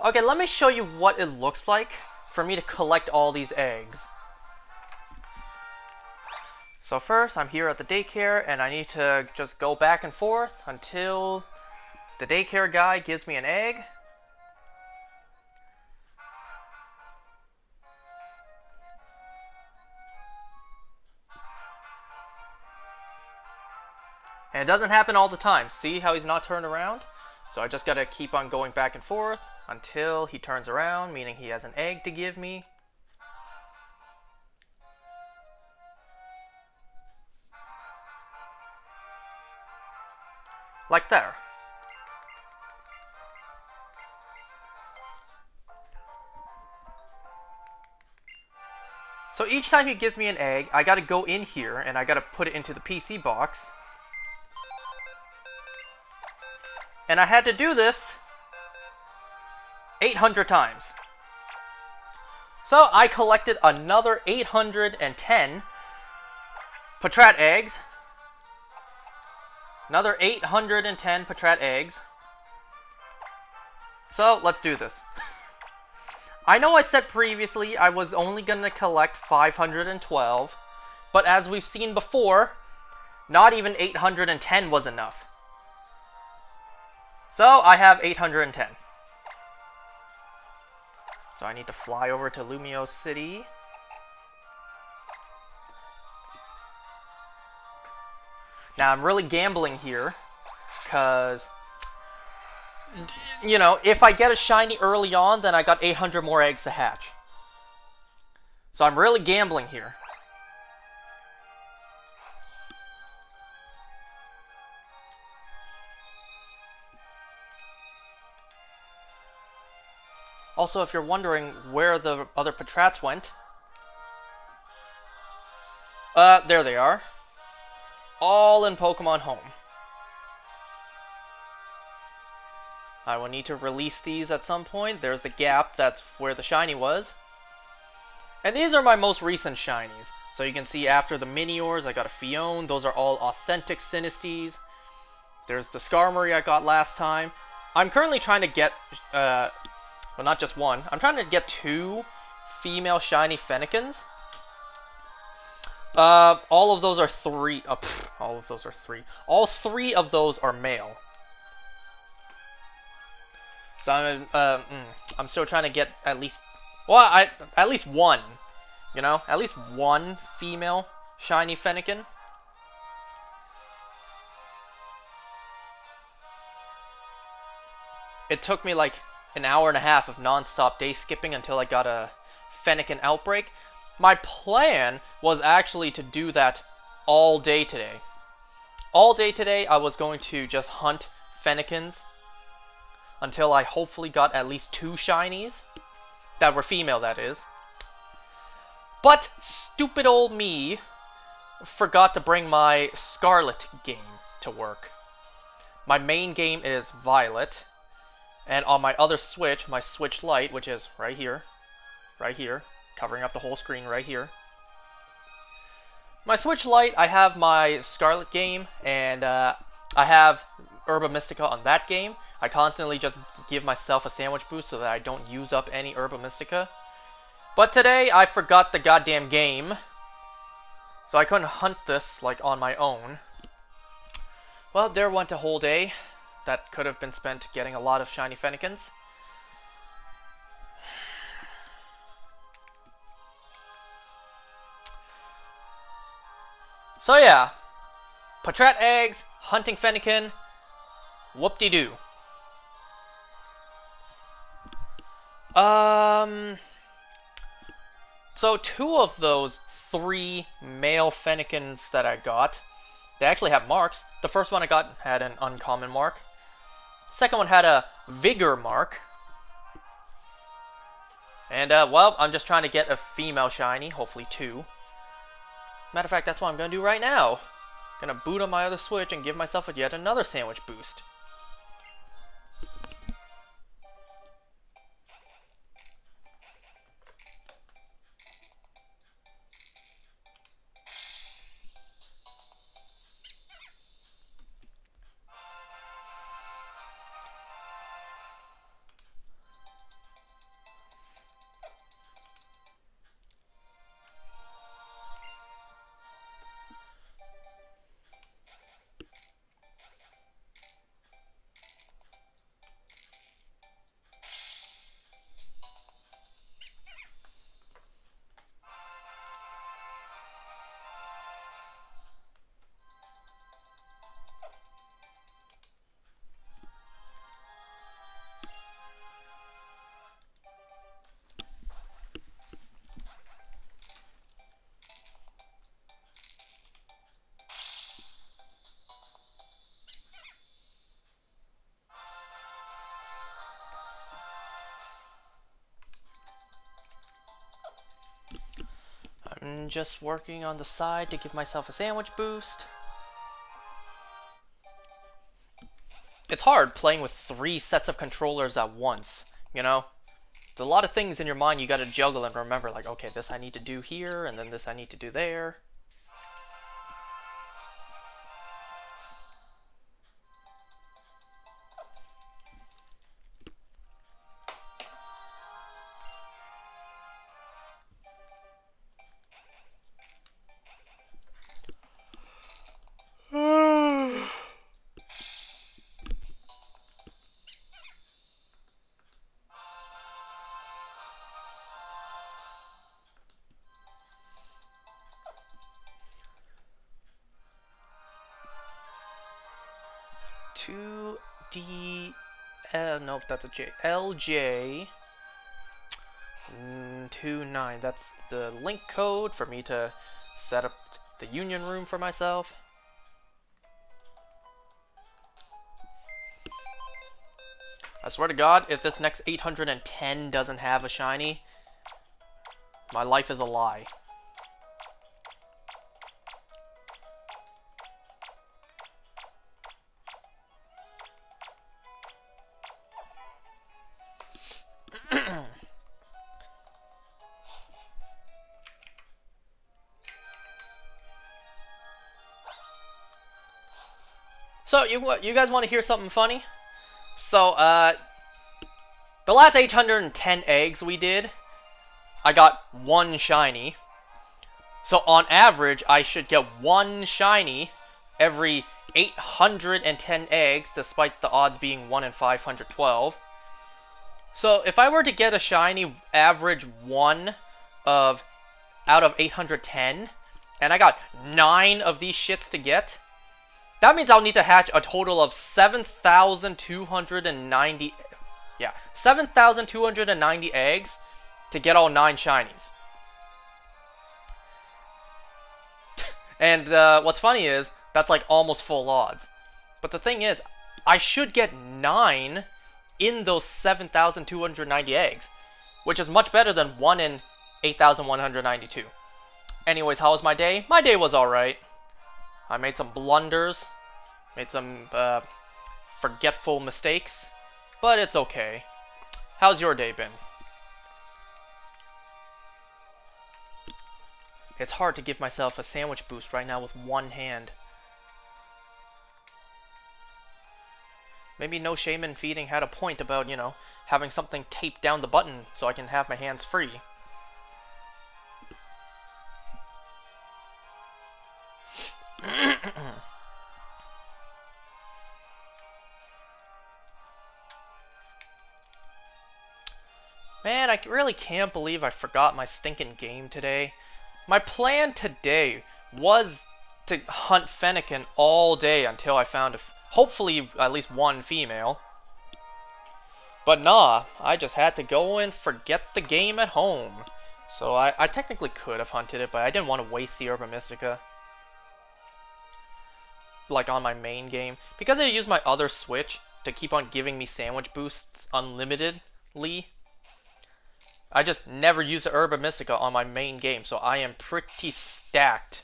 Okay, let me show you what it looks like for me to collect all these eggs. So first, I'm here at the daycare, and I need to just go back and forth until the daycare guy gives me an egg. And it doesn't happen all the time. See how he's not turned around? So I just gotta keep on going back and forth until he turns around, meaning he has an egg to give me. Like there. So each time he gives me an egg, I gotta go in here and I gotta put it into the PC box. And I had to do this 800 times. So I collected another 810 Patrat eggs. Another 810 Patrat eggs. So let's do this. I know I said previously I was only going to collect 512, but as we've seen before, not even 810 was enough. So I have 810. So I need to fly over to Lumio City. Now I'm really gambling here, because, you know, if I get a shiny early on, then I got 800 more eggs to hatch. So I'm really gambling here. Also, if you're wondering where the other Patrats went, there they are. All in Pokemon Home. I will need to release these at some point. There's the gap, that's where the shiny was. And these are my most recent shinies. So you can see after the Miniors, I got a Fione. Those are all authentic Sinistes. There's the Skarmory I got last time. I'm currently trying to get, well, not just one. I'm trying to get 2 female shiny Fennekins. All of those are 3. All of those are 3. All 3 of those are male. So I'm still trying to get at least, well, at least one. You know, at least one female shiny Fennekin. It took me like an hour and a half of non-stop day skipping until I got a Fennekin outbreak. My plan was actually to do that all day today. All day today, I was going to just hunt Fennekins until I hopefully got at least 2 shinies. That were female, that is. But stupid old me forgot to bring my Scarlet game to work. My main game is Violet. And on my other Switch, my Switch Lite, which is right here, covering up the whole screen right here. My Switch Lite, I have my Scarlet game, and I have Herba Mystica on that game. I constantly just give myself a sandwich boost so that I don't use up any Herba Mystica. But today, I forgot the goddamn game, so I couldn't hunt this, like, on my own. Well, there went a whole day that could have been spent getting a lot of shiny Fennekins. So yeah, Patrat eggs, hunting Fennekin, whoop-de-doo. So 2 of those 3 male Fennekins that I got, they actually have marks. The first one I got had an uncommon mark. Second one had a vigor mark. And, well, I'm just trying to get a female shiny, hopefully 2. Matter of fact, that's what I'm going to do right now. Gonna boot on my other Switch and give myself yet another sandwich boost. and just working on the side to give myself a sandwich boost. It's hard playing with 3 sets of controllers at once, you know? There's a lot of things in your mind you gotta juggle and remember, like, okay, this I need to do here, and then this I need to do there. Nope, that's a J. LJ 29. That's the link code for me to set up the union room for myself. I swear to God, if this next 810 doesn't have a shiny, my life is a lie. So, you guys want to hear something funny? So, the last 810 eggs we did, I got 1 shiny. So, on average, I should get 1 shiny every 810 eggs, despite the odds being 1 in 512. So, if I were to get a shiny average 1 out of 810, and I got 9 of these shits to get, that means I'll need to hatch a total of 7,290... Yeah, 7,290 eggs to get all 9 shinies. And what's funny is, that's like almost full odds. But the thing is, I should get 9 in those 7,290 eggs, which is much better than 1 in 8,192. Anyways, how was my day? My day was alright. I made some blunders, made some forgetful mistakes, but it's okay. How's your day been? It's hard to give myself a sandwich boost right now with one hand. Maybe No Shaman Feeding had a point about, you know, having something taped down the button so I can have my hands free. Man, I really can't believe I forgot my stinking game today. My plan today was to hunt Fennekin all day until I found hopefully at least 1 female. But nah, I just had to go and forget the game at home. So I technically could have hunted it, but I didn't want to waste the Herba Mystica. Like on my main game. Because I used my other switch to keep on giving me sandwich boosts unlimitedly, I just never use the Herba Mystica on my main game, so I am pretty stacked.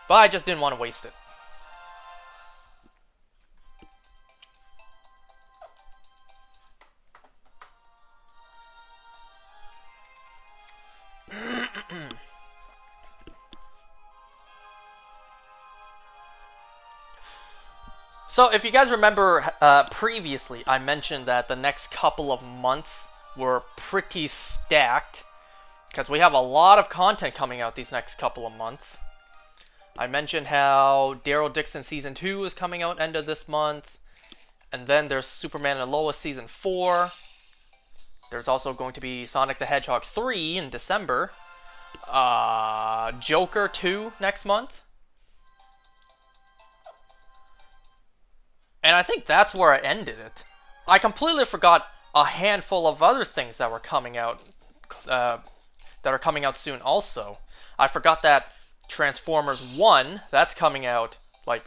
But I just didn't want to waste it. So, if you guys remember, previously, I mentioned that the next couple of months were pretty stacked, because we have a lot of content coming out these next couple of months. I mentioned how Daryl Dixon Season 2 is coming out end of this month, and then there's Superman and Lois Season 4. There's also going to be Sonic the Hedgehog 3 in December. Joker 2 next month. And I think that's where I ended it. I completely forgot a handful of other things that were coming out, that are coming out soon also. I forgot that Transformers 1, that's coming out, like,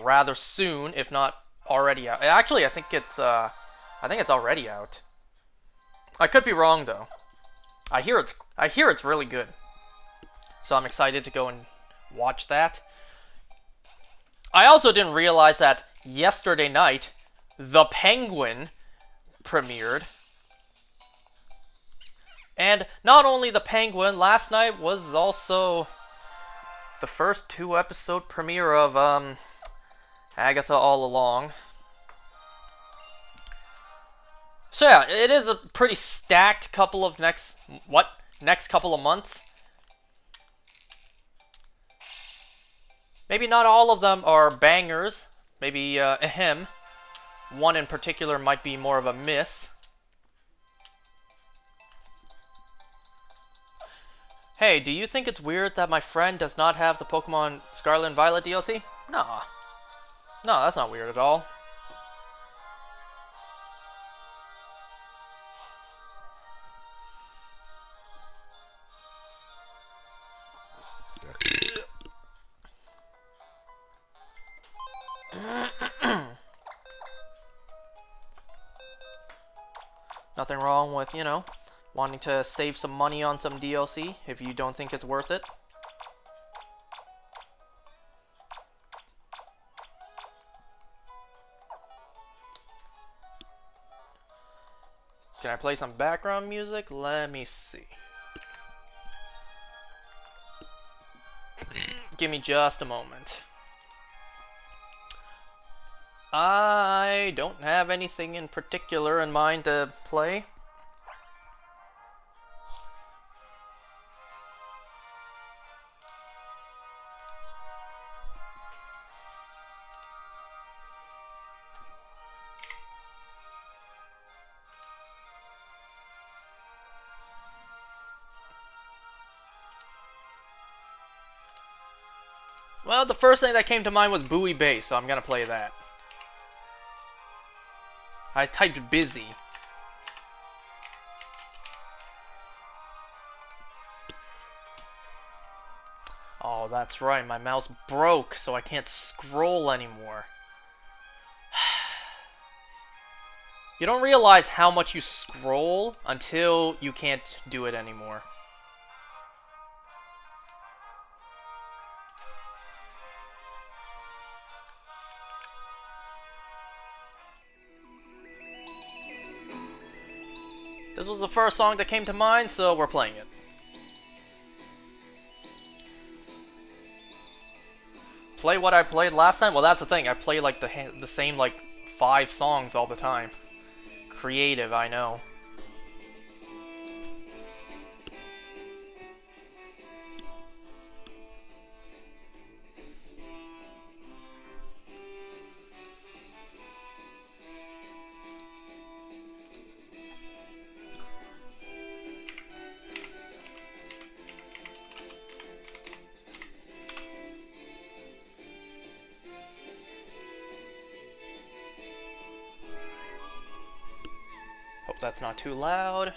rather soon, if not already out. Actually, I think it's already out. I could be wrong, though. I hear it's really good. So I'm excited to go and watch that. I also didn't realize that yesterday night, The Penguin premiered. And not only The Penguin, last night was also the first 2-episode premiere of Agatha All Along. So yeah, it is a pretty stacked couple of next couple of months. Maybe not all of them are bangers. Maybe ahem. One in particular might be more of a miss. Hey, do you think it's weird that my friend does not have the Pokemon Scarlet and Violet DLC? No, that's not weird at all. Nothing wrong with, wanting to save some money on some DLC if you don't think it's worth it. Can I play some background music? Let me see. Give me just a moment. I don't have anything in particular in mind to play. Well, the first thing that came to mind was Bowie Bass, so I'm gonna play that. I typed busy. Oh, that's right, my mouse broke, so I can't scroll anymore. You don't realize how much you scroll until you can't do it anymore. This was the first song that came to mind, so we're playing it. Play what I played last time? Well, that's the thing. I play like the same like 5 songs all the time. Creative, I know. Hope that's not too loud.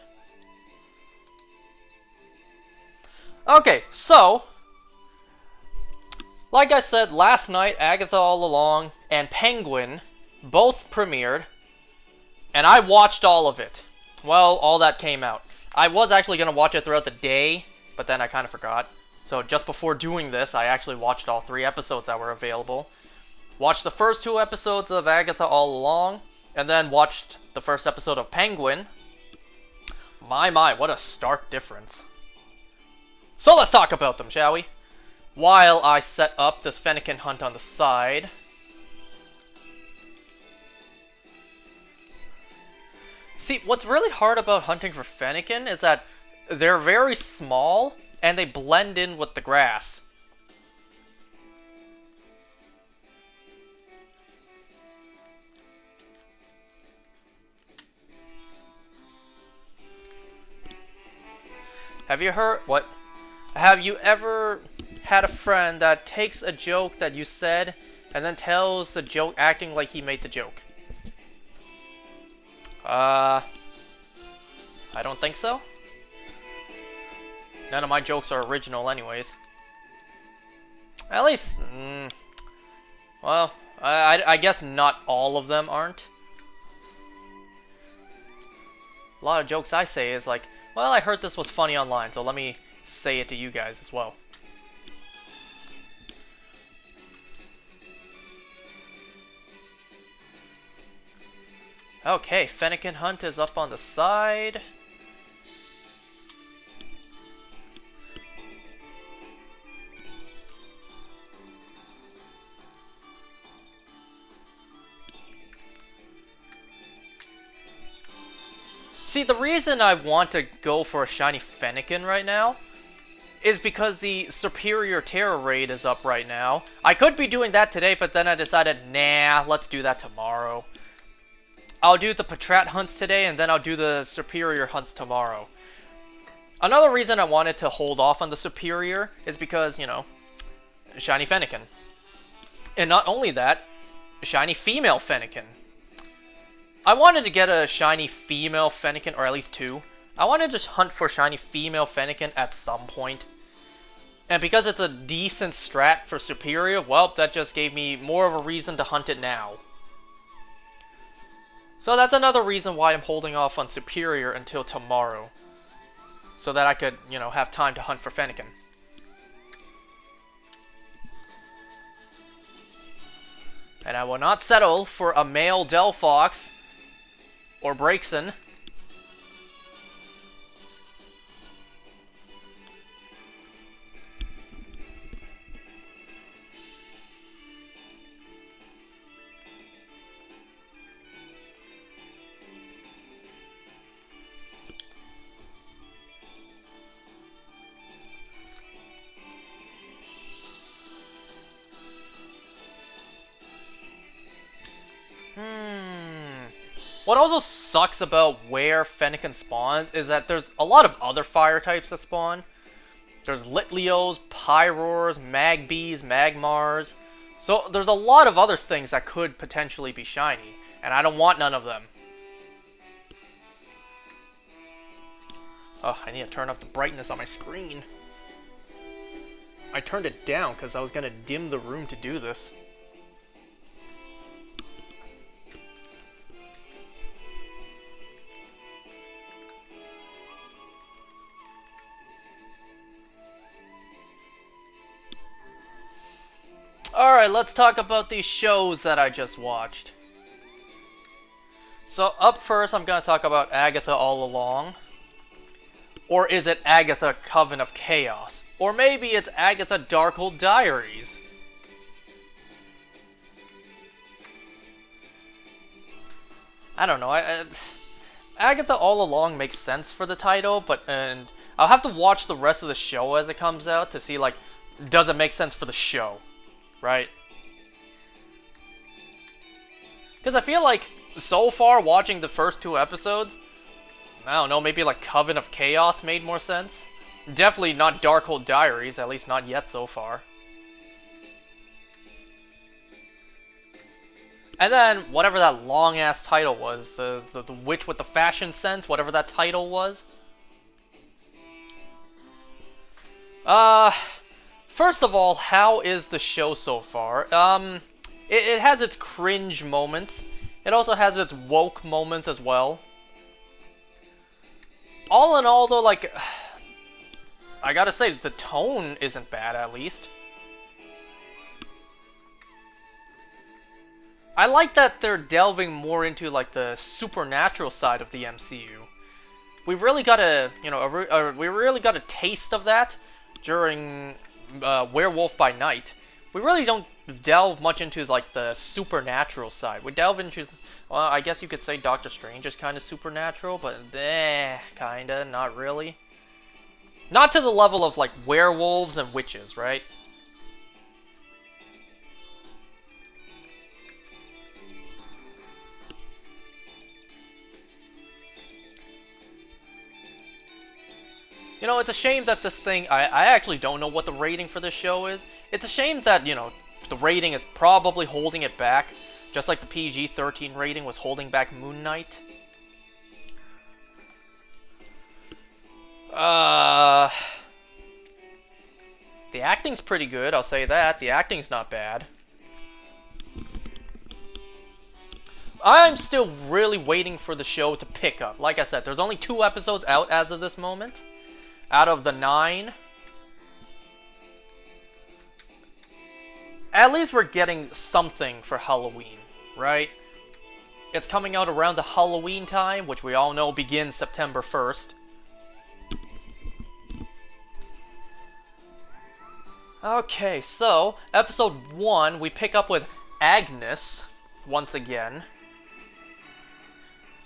Okay, so, like I said, last night, Agatha All Along and Penguin both premiered, and I watched all of it. Well, all that came out. I was actually going to watch it throughout the day, but then I kind of forgot. So just before doing this, I actually watched all 3 episodes that were available. Watched the first 2 episodes of Agatha All Along, and then watched the first episode of Penguin. My, what a stark difference. So let's talk about them, shall we? While I set up this Fennekin hunt on the side. See, what's really hard about hunting for Fennekin is that they're very small and they blend in with the grass. Have you ever had a friend that takes a joke that you said and then tells the joke acting like he made the joke? I don't think so. None of my jokes are original anyways. At least, well, I guess not all of them aren't. A lot of jokes I say is like, Well, I heard this was funny online, so let me say it to you guys as well. Okay, Fennekin Hunt is up on the side. See, the reason I want to go for a shiny Fennekin right now is because the Superior Terror Raid is up right now. I could be doing that today, but then I decided, nah, let's do that tomorrow. I'll do the Patrat hunts today, and then I'll do the Superior hunts tomorrow. Another reason I wanted to hold off on the Superior is because, you know, shiny Fennekin. And not only that, shiny female Fennekin. I wanted to get a shiny female Fennekin, or at least two. I wanted to hunt for shiny female Fennekin at some point. And because it's a decent strat for Superior, well, that just gave me more of a reason to hunt it now. So that's another reason why I'm holding off on Superior until tomorrow. So that I could, you know, have time to hunt for Fennekin. And I will not settle for a male Delphox or Braixen. What also sucks about where Fennekin spawns is that there's a lot of other fire types that spawn. There's Litleos, Pyroars, Magbees, Magmars. So there's a lot of other things that could potentially be shiny, and I don't want none of them. Oh, I need to turn up the brightness on my screen. I turned it down because I was going to dim the room to do this. Alright, let's talk about these shows that I just watched. So, up first, I'm going to talk about Agatha All Along. Or is it Agatha Coven of Chaos? Or maybe it's Agatha Darkhold Diaries. I don't know, Agatha All Along makes sense for the title, but I'll have to watch the rest of the show as it comes out to see, like, does it make sense for the show? Right? Because I feel like, so far, watching the first two episodes, I don't know, maybe like Coven of Chaos made more sense. Definitely not Darkhold Diaries, at least not yet so far. And then, whatever that long-ass title was, the Witch with the Fashion Sense, whatever that title was. First of all, how is the show so far? It has its cringe moments. It also has its woke moments as well. All in all, though, like, I gotta say, the tone isn't bad, at least. I like that they're delving more into, like, the supernatural side of the MCU. We really got a, you know, we really got a taste of that during Werewolf by Night. We really don't delve much into, like, the supernatural side. We delve into, well, I guess you could say Doctor Strange is kind of supernatural, but kinda, not really. Not to the level of, like, werewolves and witches, right? You know, it's a shame that this thing, I actually don't know what the rating for this show is. It's a shame that, you know, the rating is probably holding it back, just like the PG-13 rating was holding back Moon Knight. The acting's pretty good, I'll say that. The acting's not bad. I'm still really waiting for the show to pick up. Like I said, there's only 2 episodes out as of this moment. Out of the 9. At least we're getting something for Halloween, right? It's coming out around the Halloween time, which we all know begins September 1st. Okay, so, episode 1, we pick up with Agnes, once again.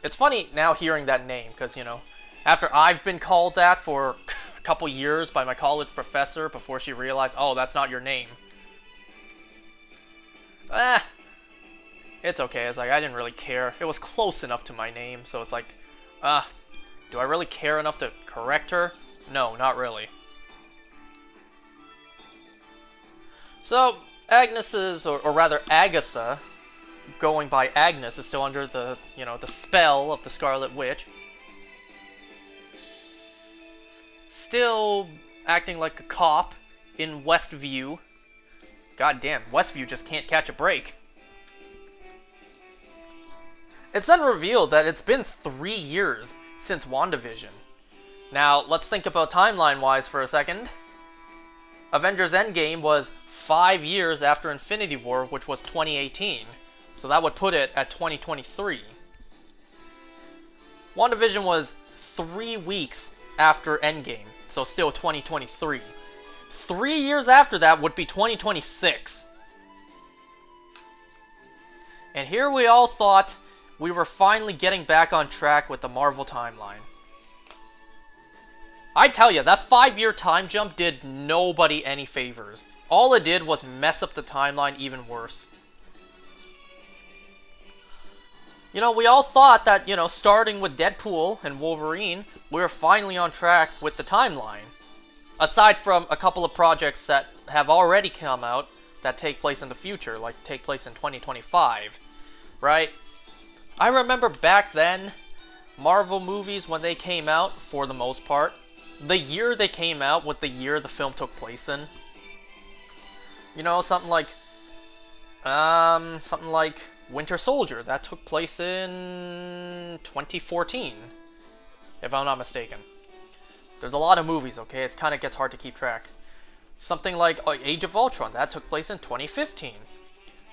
It's funny now hearing that name, because, you know, after I've been called that for a couple years by my college professor before she realized, oh, that's not your name. It's okay. It's like, I didn't really care. It was close enough to my name, so it's like, do I really care enough to correct her? No, not really. So, Agnes's, or rather Agatha, going by Agnes, is still under the, you know, the spell of the Scarlet Witch. Still acting like a cop in Westview. God damn, Westview just can't catch a break. It's then revealed that it's been 3 years since WandaVision. Now, let's think about timeline-wise for a second. Avengers Endgame was 5 years after Infinity War, which was 2018. So that would put it at 2023. WandaVision was 3 weeks after Endgame, so still 2023. 3 years after that would be 2026. And here we all thought we were finally getting back on track with the Marvel timeline. I tell you, that 5-year time jump did nobody any favors. All it did was mess up the timeline even worse. You know, we all thought that, you know, starting with Deadpool and Wolverine, we were finally on track with the timeline. Aside from a couple of projects that have already come out that take place in the future, like take place in 2025, right? I remember back then, Marvel movies, when they came out, for the most part, the year they came out was the year the film took place in. You know, something like Winter Soldier, that took place in 2014, if I'm not mistaken. There's a lot of movies, okay? It kind of gets hard to keep track. Something like Age of Ultron, that took place in 2015.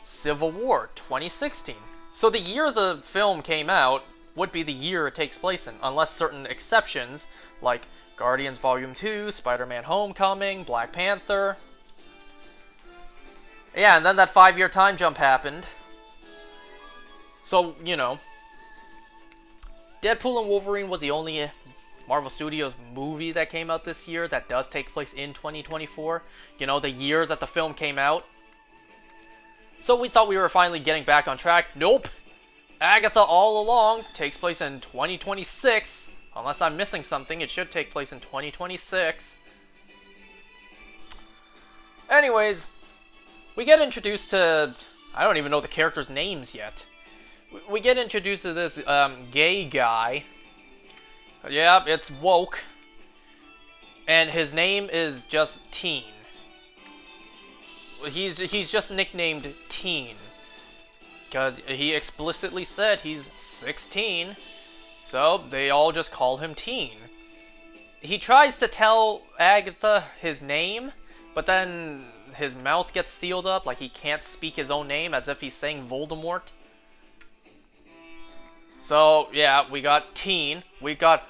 Civil War, 2016. So the year the film came out would be the year it takes place in, unless certain exceptions, like Guardians Volume 2, Spider-Man Homecoming, Black Panther. Yeah, and then that 5-year time jump happened. So, you know, Deadpool and Wolverine was the only Marvel Studios movie that came out this year that does take place in 2024. You know, the year that the film came out. So we thought we were finally getting back on track. Nope! Agatha all along takes place in 2026. Unless I'm missing something, it should take place in 2026. Anyways, we get introduced to... I don't even know the characters' names yet. We get introduced to this gay guy. Yeah, it's woke. And his name is just Teen. He's just nicknamed Teen. Because he explicitly said he's 16. So they all just call him Teen. He tries to tell Agatha his name, but then his mouth gets sealed up, like he can't speak his own name, as if he's saying Voldemort. So, yeah, we got Teen. We got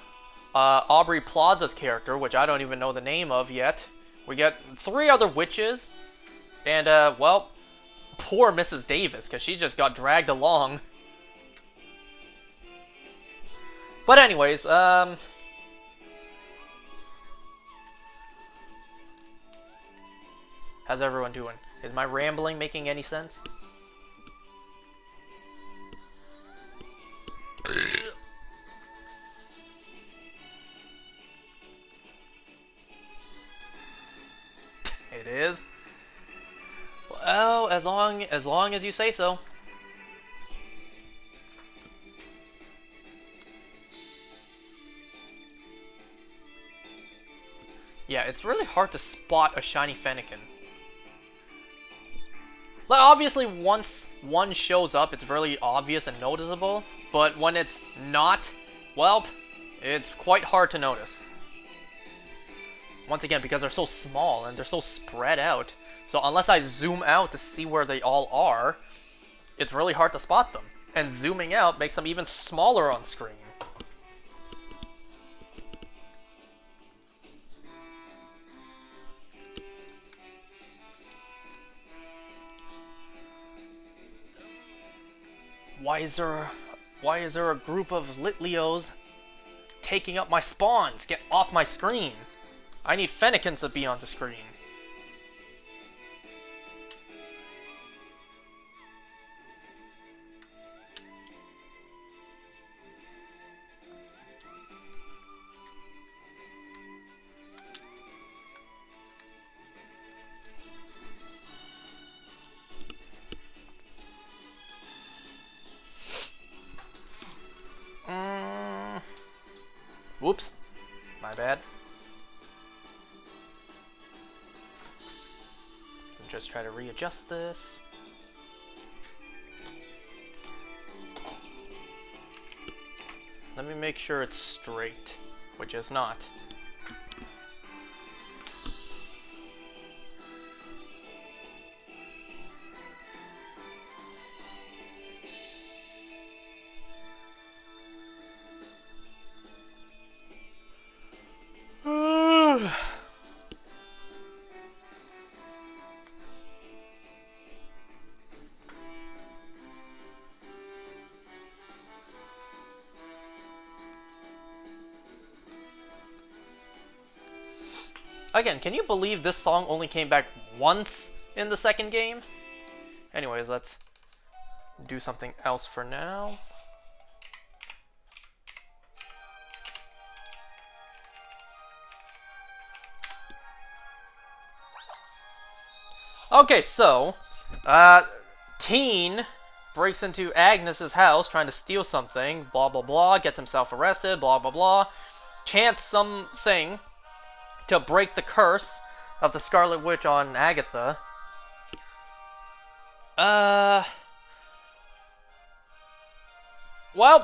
Aubrey Plaza's character, which I don't even know the name of yet. We got 3 other witches. And, well, poor Mrs. Davis, because she just got dragged along. But anyways, how's everyone doing? Is my rambling making any sense? It is. Well, as long as you say so. Yeah, it's really hard to spot a shiny Fennekin. Like, obviously, once one shows up, it's really obvious and noticeable, but when it's not, well, it's quite hard to notice. Once again, because they're so small and they're so spread out, so unless I zoom out to see where they all are, it's really hard to spot them. And zooming out makes them even smaller on screen. Why is there a group of Litleos taking up my spawns? Get off my screen! I need Fennekins to be on the screen. Whoops. My bad. Just try to readjust this. Let me make sure it's straight, which is not. Again, can you believe this song only came back once in the second game? Anyways, let's do something else for now. Okay, so, Teen breaks into Agnes's house trying to steal something, blah blah blah, gets himself arrested, blah blah blah, chants something to break the curse of the Scarlet Witch on Agatha. Well,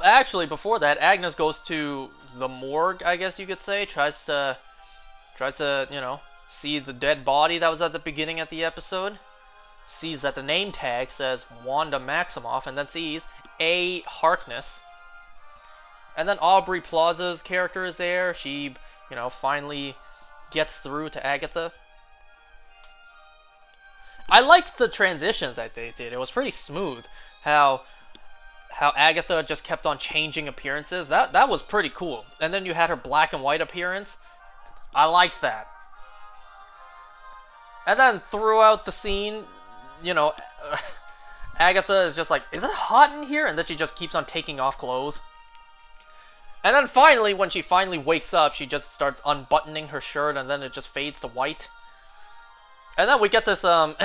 actually, before that, Agnes goes to the morgue, I guess you could say, tries to, you know, see the dead body that was at the beginning of the episode, sees that the name tag says Wanda Maximoff, and then sees A. Harkness. And then Aubrey Plaza's character is there. She, you know, finally gets through to Agatha. I liked the transition that they did. It was pretty smooth. How Agatha just kept on changing appearances. That was pretty cool. And then you had her black and white appearance. I liked that. And then throughout the scene, you know, Agatha is just like, is it hot in here? And then she just keeps on taking off clothes. And then finally, when she finally wakes up, she just starts unbuttoning her shirt, and then it just fades to white. And then we get this, Well,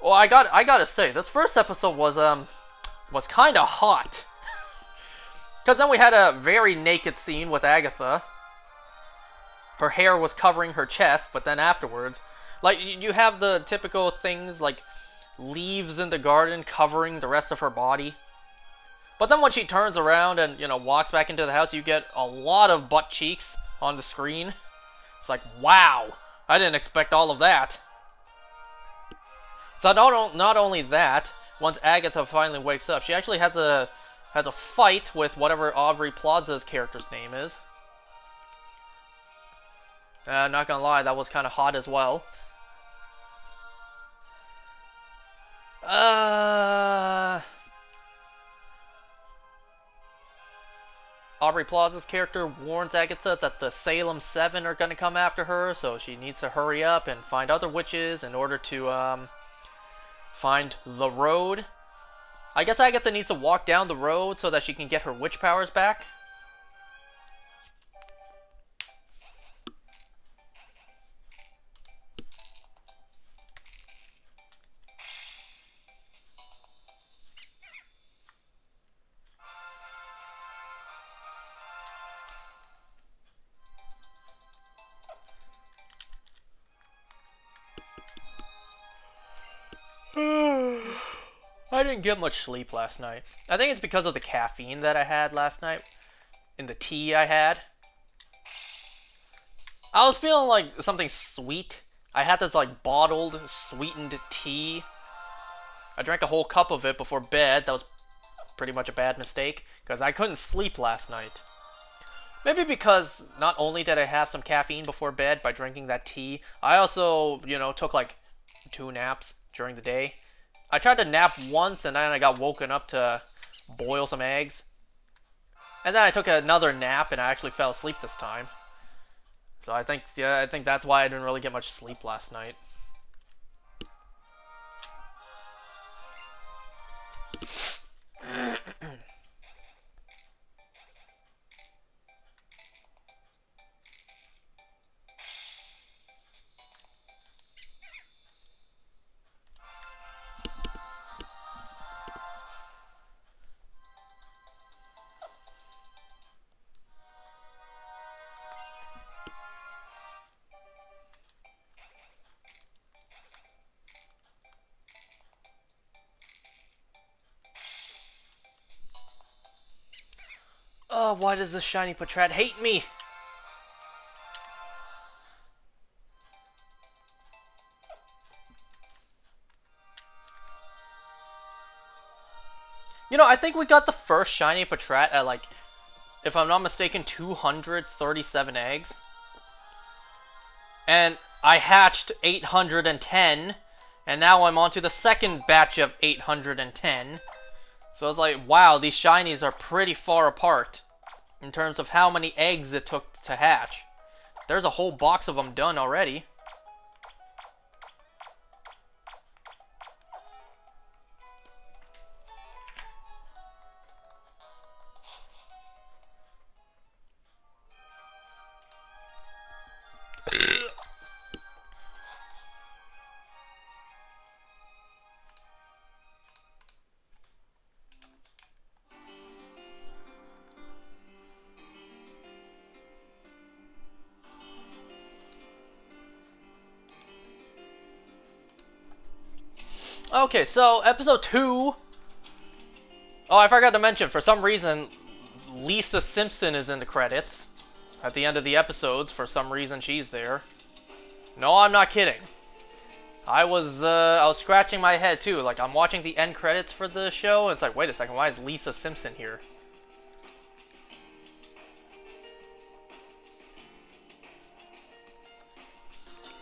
I gotta say, this first episode was kind of hot. Because then we had a very naked scene with Agatha. Her hair was covering her chest, but then afterwards, like, you have the typical things, like leaves in the garden covering the rest of her body. But then when she turns around and, you know, walks back into the house, you get a lot of butt cheeks on the screen. It's like, wow, I didn't expect all of that. So not only that, once Agatha finally wakes up, she actually has a fight with whatever Aubrey Plaza's character's name is. Not gonna lie, that was kind of hot as well. Aubrey Plaza's character warns Agatha that the Salem 7 are gonna come after her, so she needs to hurry up and find other witches in order to, find the road. I guess Agatha needs to walk down the road so that she can get her witch powers back. I didn't get much sleep last night. I think it's because of the caffeine that I had last night. In the tea I had. I was feeling like something sweet. I had this like bottled, sweetened tea. I drank a whole cup of it before bed. That was pretty much a bad mistake, because I couldn't sleep last night. Maybe because not only did I have some caffeine before bed by drinking that tea, I also, took like 2 naps during the day. I tried to nap once and then I got woken up to boil some eggs. And then I took another nap and I actually fell asleep this time. So I think that's why I didn't really get much sleep last night. Oh, why does this shiny Patrat hate me? I think we got the first shiny Patrat at like, if I'm not mistaken, 237 eggs. And I hatched 810, and now I'm on to the second batch of 810. So it's like, wow, these shinies are pretty far apart in terms of how many eggs it took to hatch. There's a whole box of them done already. Okay, so episode 2. Oh, I forgot to mention, for some reason, Lisa Simpson is in the credits. At the end of the episodes, for some reason, she's there. No, I'm not kidding. I was scratching my head too. Like, I'm watching the end credits for the show, and it's like, wait a second, why is Lisa Simpson here?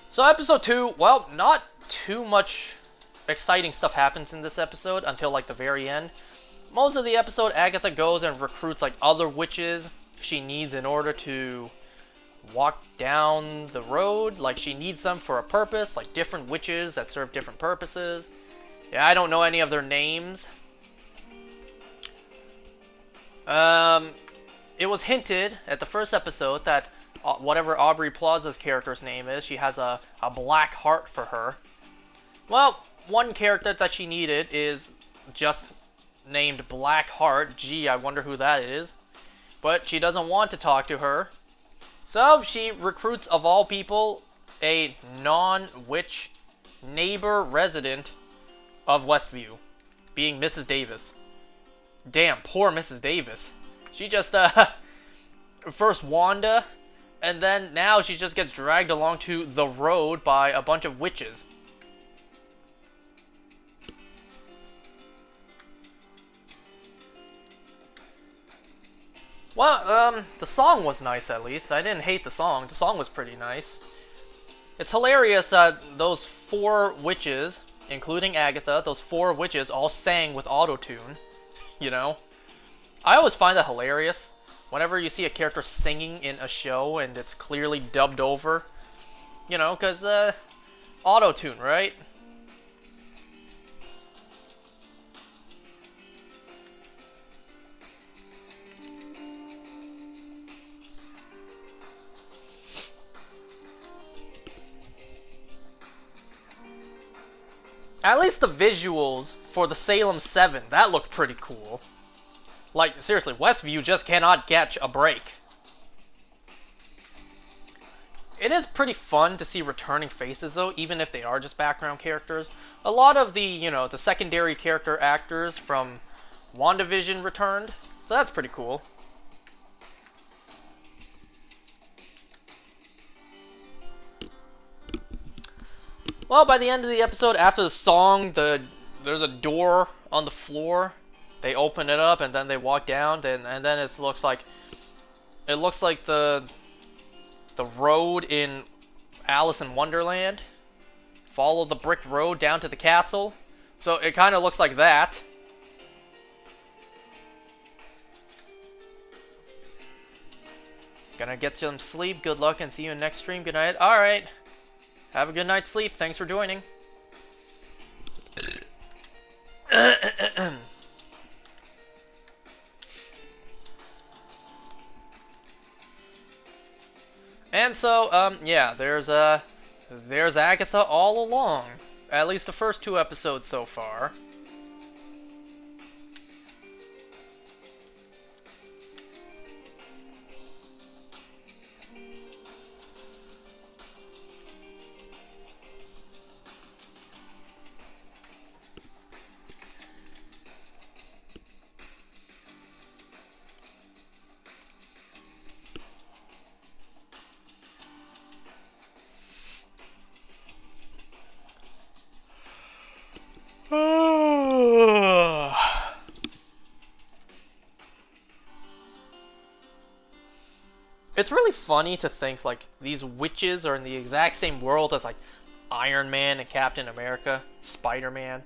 So episode 2, well, not too much exciting stuff happens in this episode until like the very end. Most of the episode, Agatha goes and recruits like other witches she needs in order to walk down the road. Like, she needs them for a purpose, like different witches that serve different purposes. Yeah, I don't know any of their names. It was hinted at the first episode that whatever Aubrey Plaza's character's name is, she has a black heart for her. Well, one character that she needed is just named Blackheart. Gee, I wonder who that is. But she doesn't want to talk to her. So she recruits, of all people, a non-witch neighbor resident of Westview, being Mrs. Davis. Damn, poor Mrs. Davis. She just, first Wanda, and then now she just gets dragged along to the road by a bunch of witches. Well, the song was nice at least. I didn't hate the song. The song was pretty nice. It's hilarious that those 4 witches, including Agatha, those 4 witches all sang with autotune. I always find that hilarious. Whenever you see a character singing in a show and it's clearly dubbed over. Because, autotune, right? At least the visuals for the Salem 7, that looked pretty cool. Like, seriously, Westview just cannot catch a break. It is pretty fun to see returning faces, though, even if they are just background characters. A lot of the, the secondary character actors from WandaVision returned, so that's pretty cool. Well, by the end of the episode, after the song, there's a door on the floor. They open it up, and then they walk down, and then it looks like the road in Alice in Wonderland. Follow the brick road down to the castle. So it kind of looks like that. Gonna get some sleep. Good luck and see you in next stream. Good night. Alright. Have a good night's sleep. Thanks for joining. And so, yeah, there's Agatha all along. At least the first 2 episodes so far. It's really funny to think, like, these witches are in the exact same world as, like, Iron Man and Captain America, Spider-Man.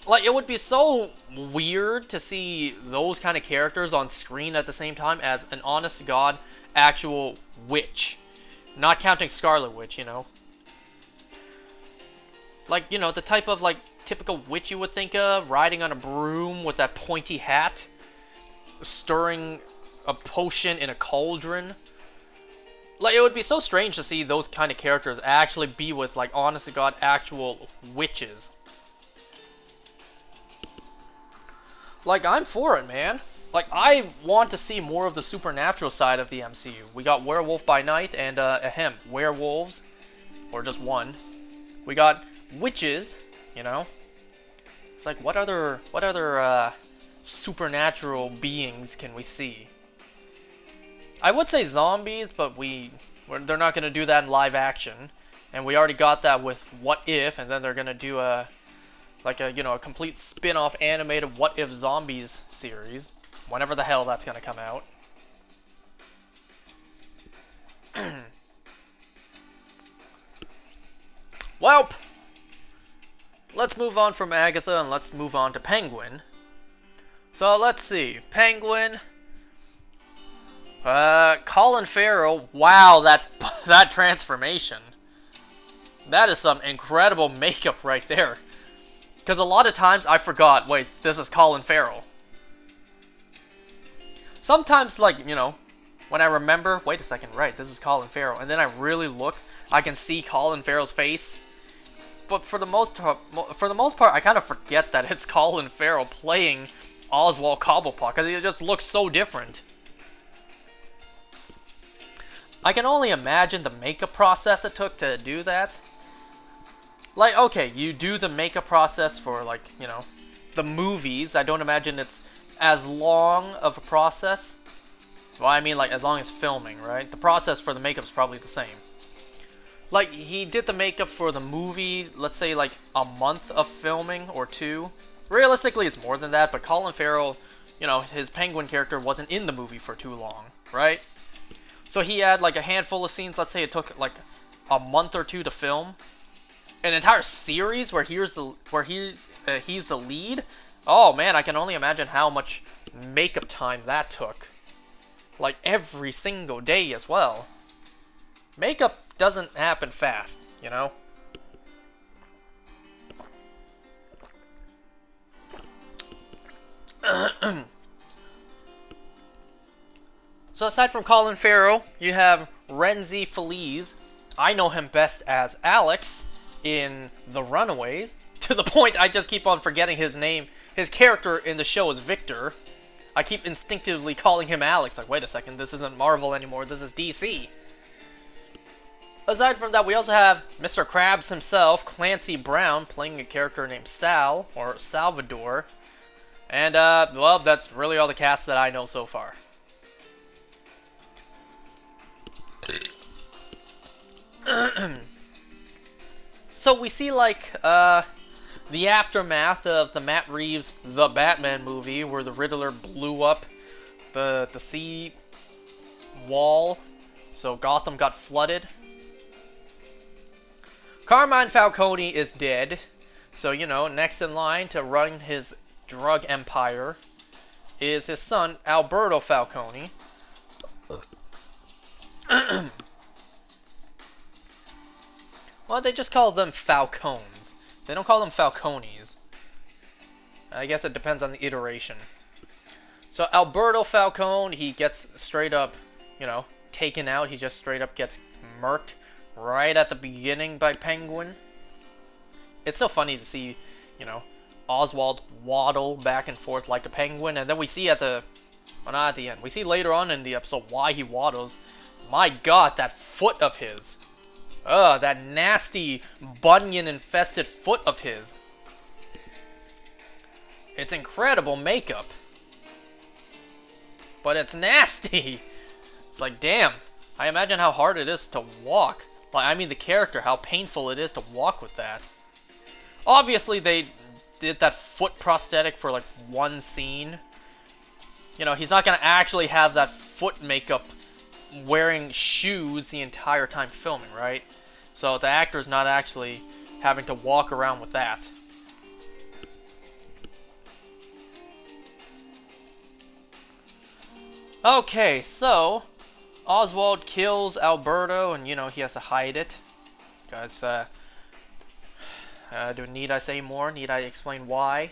Like, it would be so weird to see those kind of characters on screen at the same time as an honest-to-God actual witch. Not counting Scarlet Witch, Like, the type of, like, typical witch you would think of, riding on a broom with that pointy hat, stirring a potion in a cauldron. Like, it would be so strange to see those kind of characters actually be with, like, honest-to-God actual witches. Like, I'm for it, man. Like, I want to see more of the supernatural side of the MCU. We got Werewolf by Night and, werewolves. Or just one. We got witches, It's like, what other supernatural beings can we see? I would say zombies, but they're not going to do that in live action. And we already got that with What If, and then they're going to do a complete spin-off animated What If Zombies series. Whenever the hell that's going to come out. Welp! Let's move on from Agatha and let's move on to Penguin. So let's see. Penguin. Colin Farrell. Wow, that transformation. That is some incredible makeup right there. Because a lot of times I forgot, wait, this is Colin Farrell. Sometimes, like, when I remember, wait a second, right, this is Colin Farrell. And then I really look, I can see Colin Farrell's face. But for the most part, I kind of forget that it's Colin Farrell playing Oswald Cobblepot, because he just looks so different. I can only imagine the makeup process it took to do that. Like, okay, you do the makeup process for, like, the movies. I don't imagine it's as long of a process. Well, I mean, like, as long as filming, right? The process for the makeup's probably the same. Like, he did the makeup for the movie, let's say, like, a month of filming or 2. Realistically, it's more than that, but Colin Farrell, his Penguin character wasn't in the movie for too long, right? So he had, like, a handful of scenes. Let's say it took, like, a month or 2 to film. An entire series where he's the lead. Oh, man, I can only imagine how much makeup time that took. Like, every single day as well. Makeup doesn't happen fast, So aside from Colin Farrell, you have Renzi Feliz. I know him best as Alex in The Runaways. To the point I just keep on forgetting his name. His character in the show is Victor. I keep instinctively calling him Alex. Like, wait a second, this isn't Marvel anymore, this is DC. Aside from that, we also have Mr. Krabs himself, Clancy Brown, playing a character named Sal, or Salvador. And, well, that's really all the cast that I know so far. So we see, like, the aftermath of the Matt Reeves The Batman movie, where the Riddler blew up the sea wall, so Gotham got flooded. Carmine Falcone is dead, so, you know, next in line to run his drug empire is his son, Alberto Falcone. Well, they just call them Falcones. They don't call them Falcones. I guess it depends on the iteration. So Alberto Falcone, he gets straight up, you know, taken out. He just straight up gets murked right at the beginning by Penguin. It's so funny to see, you know, Oswald waddle back and forth like a penguin. And then we see at the... well, not at the end. We see later on in the episode why he waddles. My god, that foot of his. Ugh, that nasty bunion-infested foot of his. It's incredible makeup. But it's nasty. It's like, damn. I imagine how hard it is to walk. Like, I mean the character, how painful it is to walk with that. Obviously, they did that foot prosthetic for, like, one scene. You know, he's not gonna actually have that foot makeup wearing shoes the entire time filming, right? So the actor's not actually having to walk around with that. Okay, so Oswald kills Alberto, and, you know, he has to hide it. Because, need I say more? Need I explain why?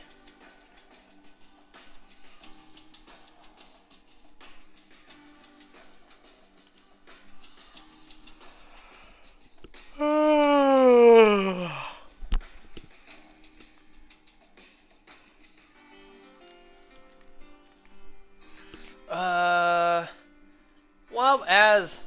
Well, as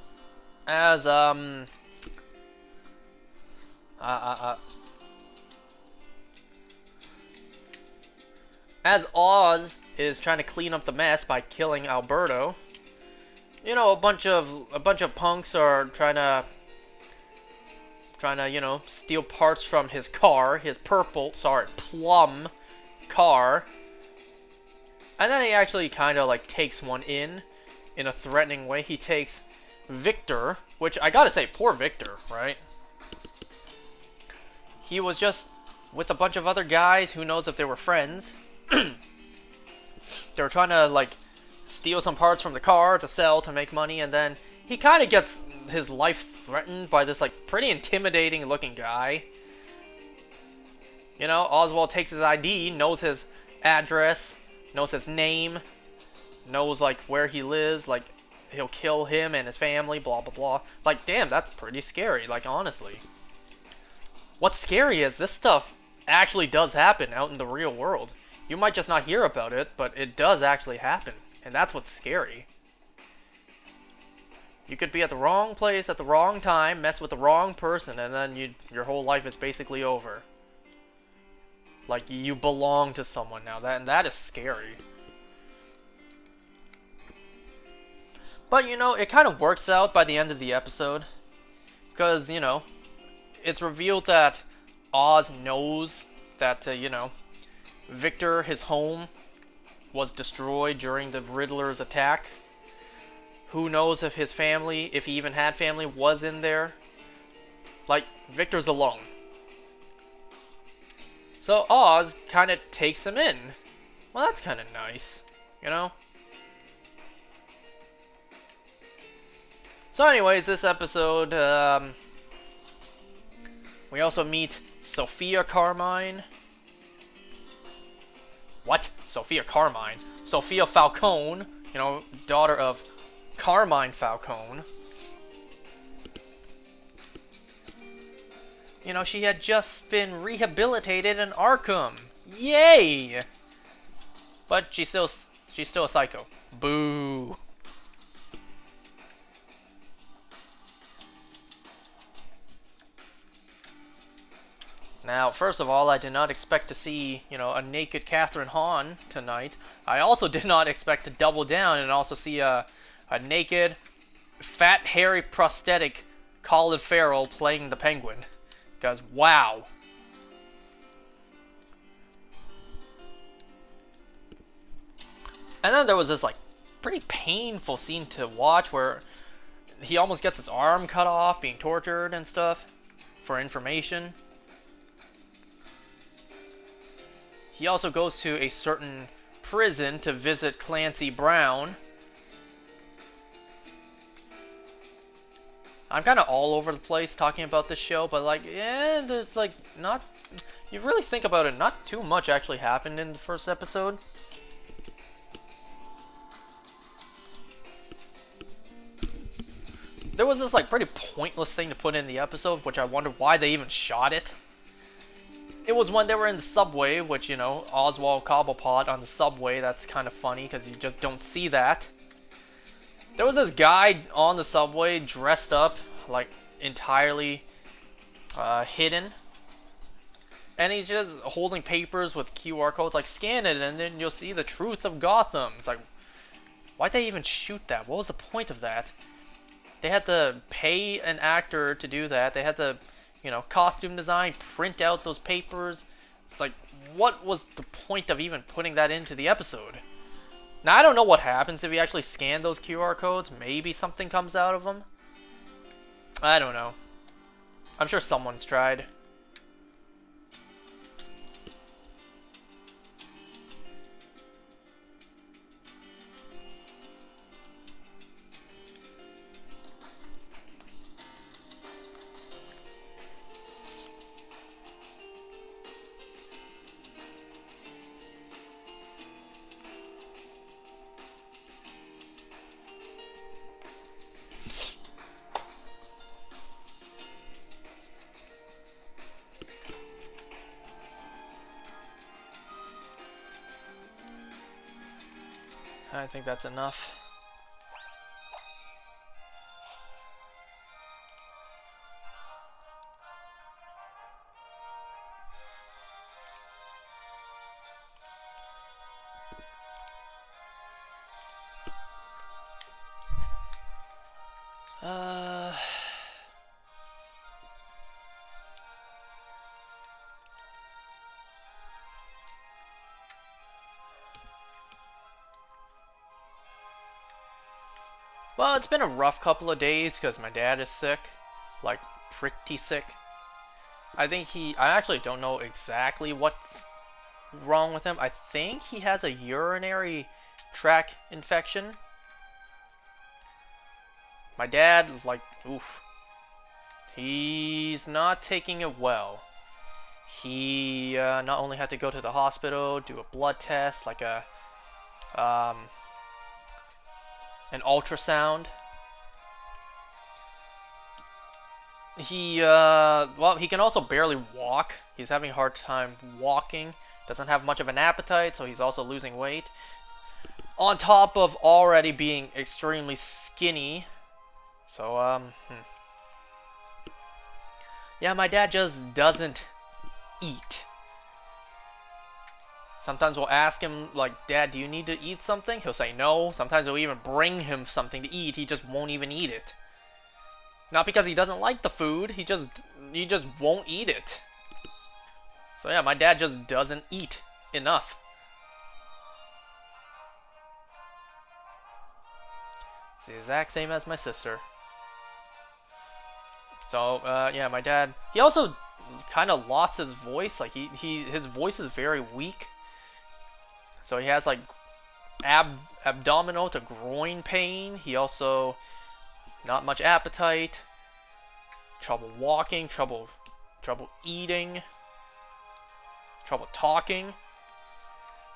Oz is trying to clean up the mess by killing Alberto, you know, a bunch of punks are trying to, you know, steal parts from his car, his plum car. And then he actually kind of, like, takes one in a threatening way. He takes Victor, which I gotta say, poor Victor, right? He was just with a bunch of other guys, who knows if they were friends. They were trying to, like, steal some parts from the car to sell to make money, and then he kind of gets his life threatened by this, like, pretty intimidating looking guy. You know, Oswald takes his ID, knows his address, knows his name, knows, like, where he lives, like, he'll kill him and his family, blah, blah, blah. Like, damn, that's pretty scary, like, honestly. What's scary is this stuff actually does happen out in the real world. You might just not hear about it, but it does actually happen, and that's what's scary. You could be at the wrong place at the wrong time, mess with the wrong person, and then your whole life is basically over. Like, you belong to someone now, and that is scary. But, you know, it kind of works out by the end of the episode. Because, you know, it's revealed that Oz knows that, you know, Victor, his home, was destroyed during the Riddler's attack. Who knows if his family, if he even had family, was in there. Like, Victor's alone. So Oz kind of takes him in. Well, that's kind of nice, you know? So anyways, this episode, we also meet Sophia Carmine. What? Sophia Carmine? Sophia Falcone, you know, daughter of Carmine Falcone. You know, she had just been rehabilitated in Arkham. Yay! But she's still a psycho. Boo. Now, first of all, I did not expect to see, a naked Catherine Hahn tonight. I also did not expect to double down and also see a naked, fat, hairy, prosthetic Colin Farrell playing the Penguin. Because, wow. And then there was this, pretty painful scene to watch where he almost gets his arm cut off, being tortured and stuff for information. He also goes to a certain prison to visit Clancy Brown. I'm kind of all over the place talking about this show, but there's not. You really think about it, not too much actually happened in the first episode. There was this pretty pointless thing to put in the episode, which I wondered why they even shot it. It was when they were in the subway, which, Oswald Cobblepot on the subway. That's kind of funny because you just don't see that. There was this guy on the subway dressed up, entirely hidden. And he's just holding papers with QR codes, scan it and then you'll see the truth of Gotham. It's why'd they even shoot that? What was the point of that? They had to pay an actor to do that. They had to, costume design, print out those papers. It's what was the point of even putting that into the episode? Now, I don't know what happens if you actually scan those QR codes. Maybe something comes out of them. I don't know. I'm sure someone's tried. I think that's enough. Well, it's been a rough couple of days because my dad is sick. Pretty sick. I actually don't know exactly what's wrong with him. I think he has a urinary tract infection. My dad, oof. He's not taking it well. He not only had to go to the hospital, do a blood test, an ultrasound. He he can also barely walk. He's having a hard time walking. Doesn't have much of an appetite, so he's also losing weight. On top of already being extremely skinny. So, yeah, my dad just doesn't eat. Sometimes we'll ask him, Dad, do you need to eat something? He'll say no. Sometimes we'll even bring him something to eat. He just won't even eat it. Not because he doesn't like the food. He just won't eat it. So yeah, my dad just doesn't eat enough. It's the exact same as my sister. So, yeah, my dad, he also kind of lost his voice. His voice is very weak. So he has abdominal to groin pain. He also not much appetite, trouble walking, trouble eating, trouble talking.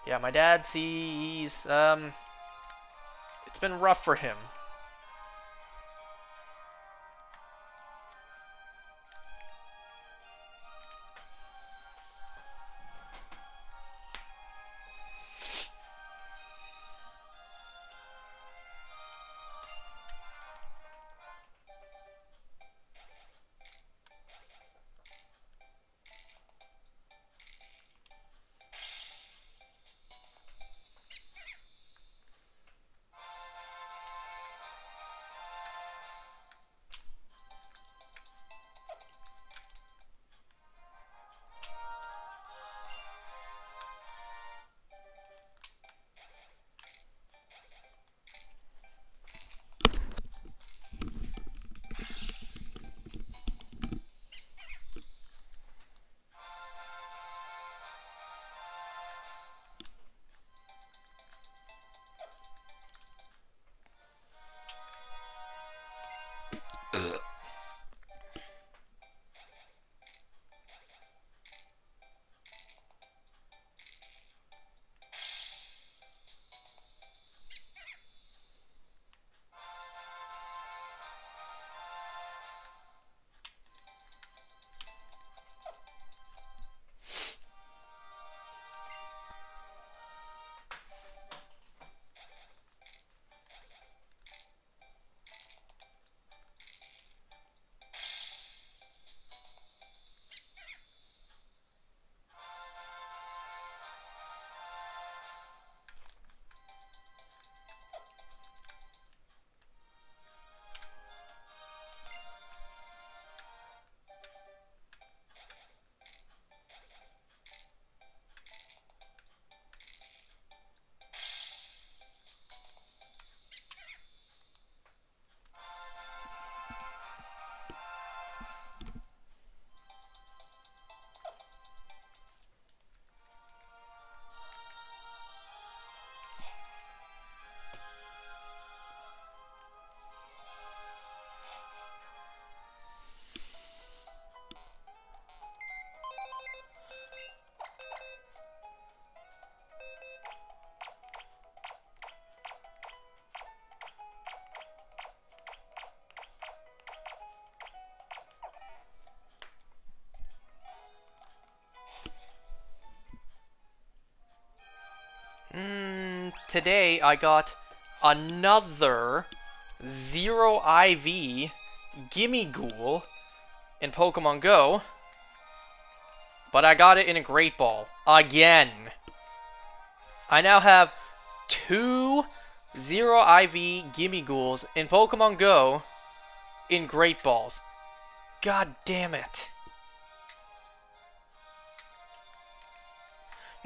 Yeah, my dad, he's it's been rough for him. Today I got another 0 IV Gimme Ghoul in Pokemon Go, but I got it in a Great Ball again. I now have 2 0 IV Gimme Ghouls in Pokemon Go in Great Balls. God damn it.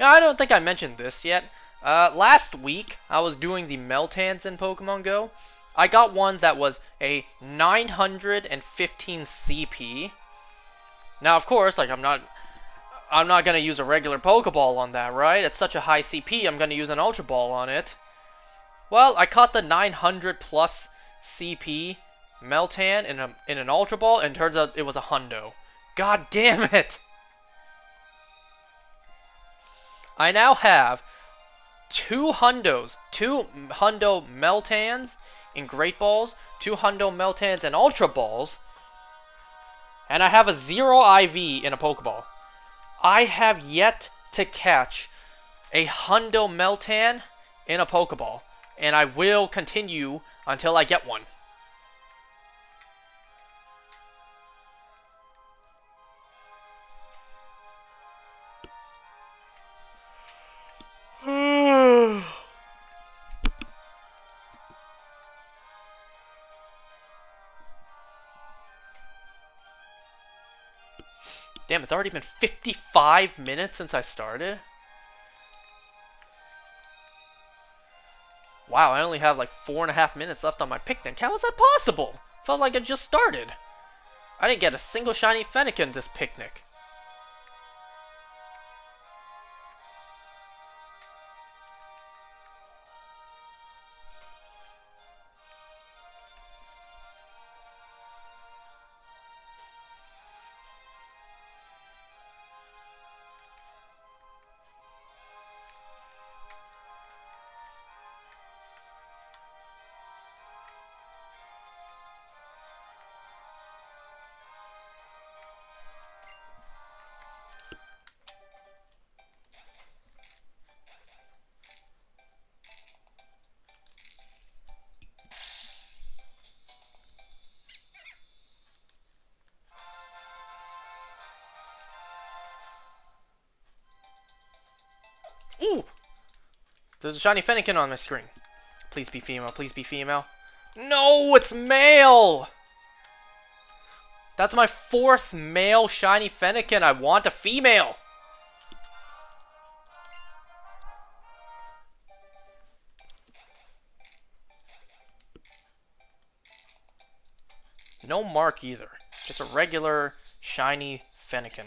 Now, I don't think I mentioned this yet. Last week, I was doing the Meltans in Pokemon Go. I got one that was a 915 CP. Now, of course, like I'm not gonna use a regular Pokeball on that, right? It's such a high CP, I'm gonna use an Ultra Ball on it. Well, I caught the 900 plus CP Meltan in an Ultra Ball, and turns out it was a Hundo. God damn it! I now have 2 Hundo Meltans in Great Balls, 2 Hundo Meltans in Ultra Balls, and I have a 0 IV in a Pokeball. I have yet to catch a Hundo Meltan in a Pokeball, and I will continue until I get one. Damn, it's already been 55 minutes since I started? Wow, I only have like 4.5 minutes left on my picnic. How is that possible? Felt like it just started. I didn't get a single shiny Fennekin this picnic. Ooh! There's a shiny Fennekin on my screen. Please be female, please be female. No, it's male! That's my 4th male shiny Fennekin. I want a female! No mark either. Just a regular shiny Fennekin.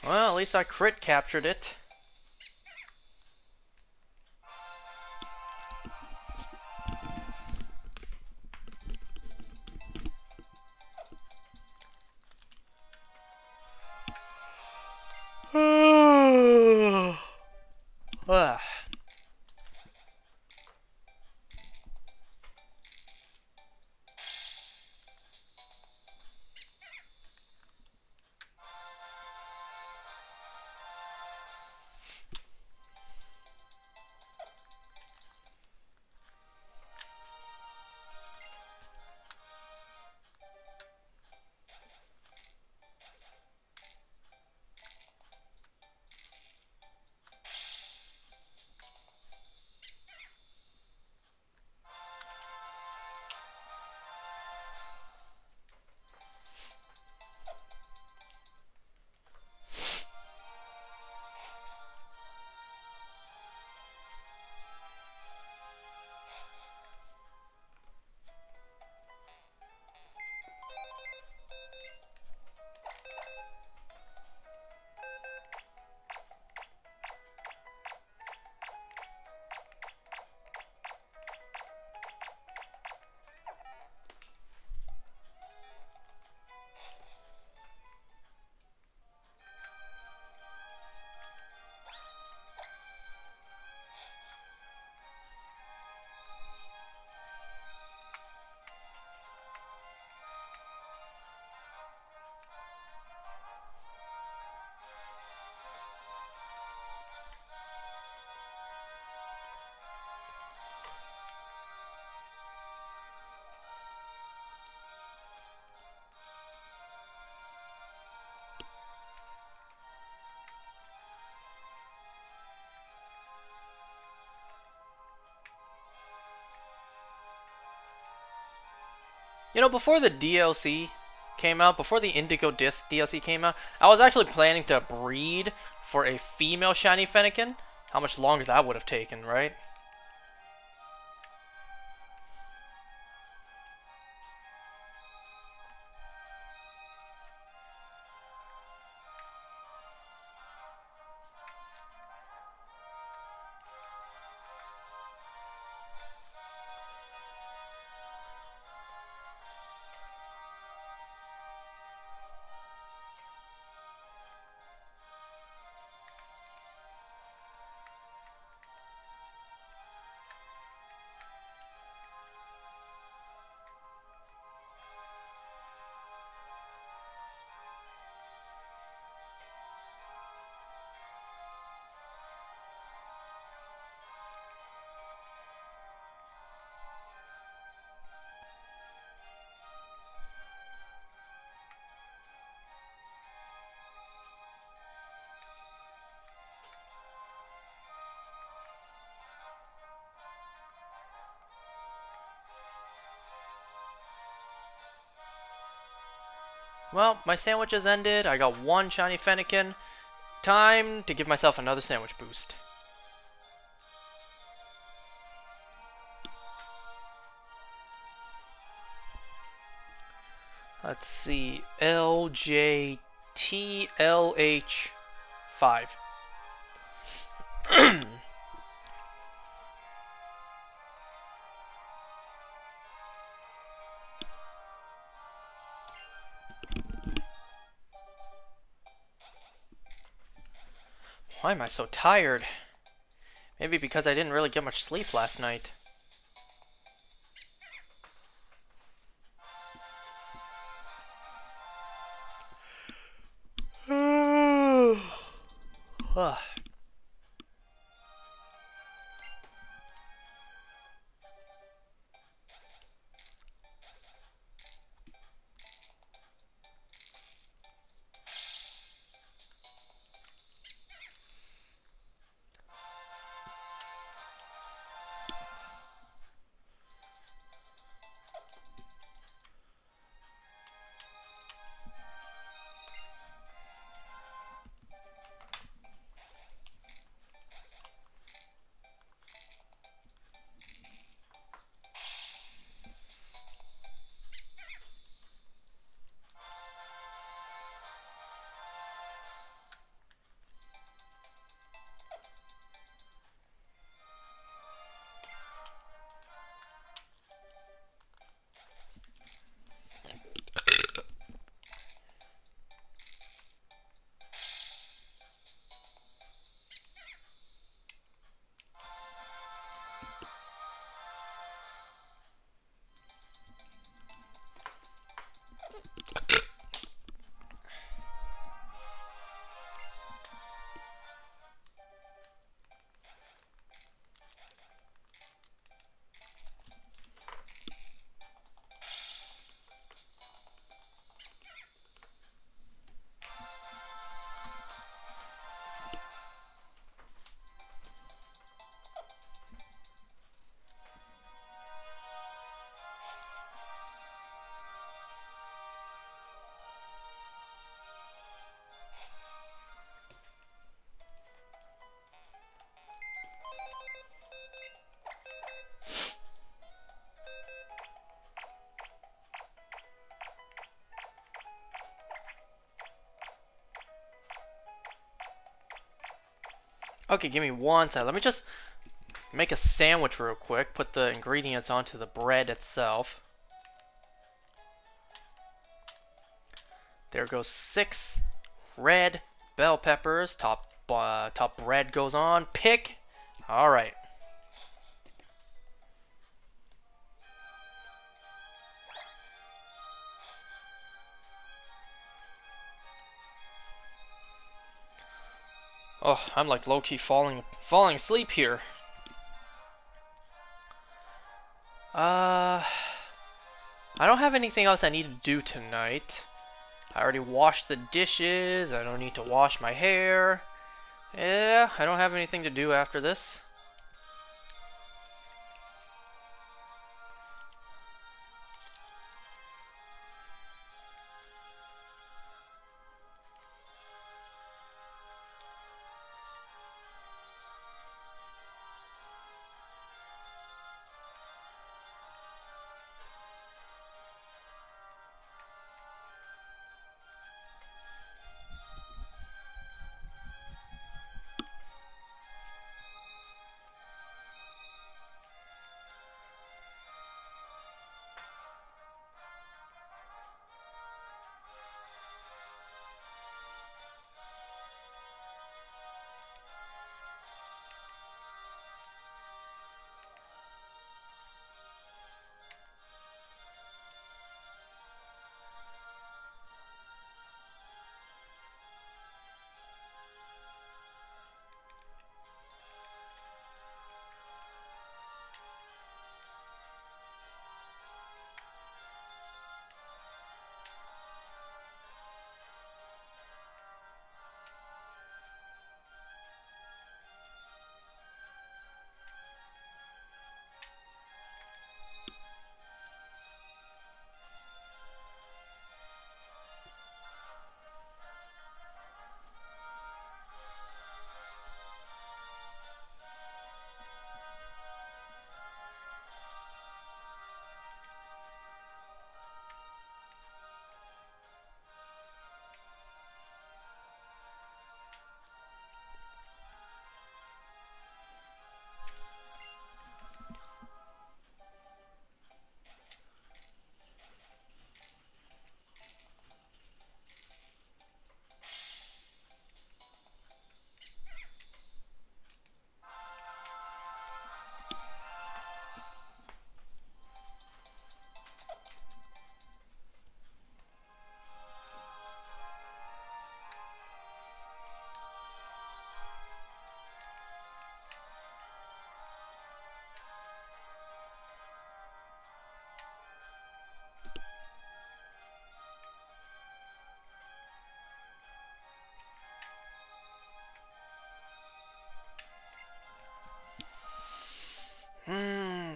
Well, at least I crit captured it. Ugh. You know, before the DLC came out, before the Indigo Disc DLC came out, I was actually planning to breed for a female shiny Fennekin. How much longer that would have taken, right? Well, my sandwiches ended. I got one shiny Fennekin. Time to give myself another sandwich boost. Let's see. LJTLH5. Why am I so tired? Maybe because I didn't really get much sleep last night. Ugh. Okay, give me one second. Let me just make a sandwich real quick. Put the ingredients onto the bread itself. There goes 6 red bell peppers. Top bread goes on. Pick. All right. Oh, I'm like low-key falling asleep here. I don't have anything else I need to do tonight. I already washed the dishes. I don't need to wash my hair. Yeah, I don't have anything to do after this.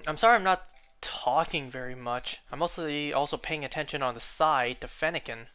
I'm sorry I'm not talking very much. I'm mostly also paying attention on the side to Fennekin.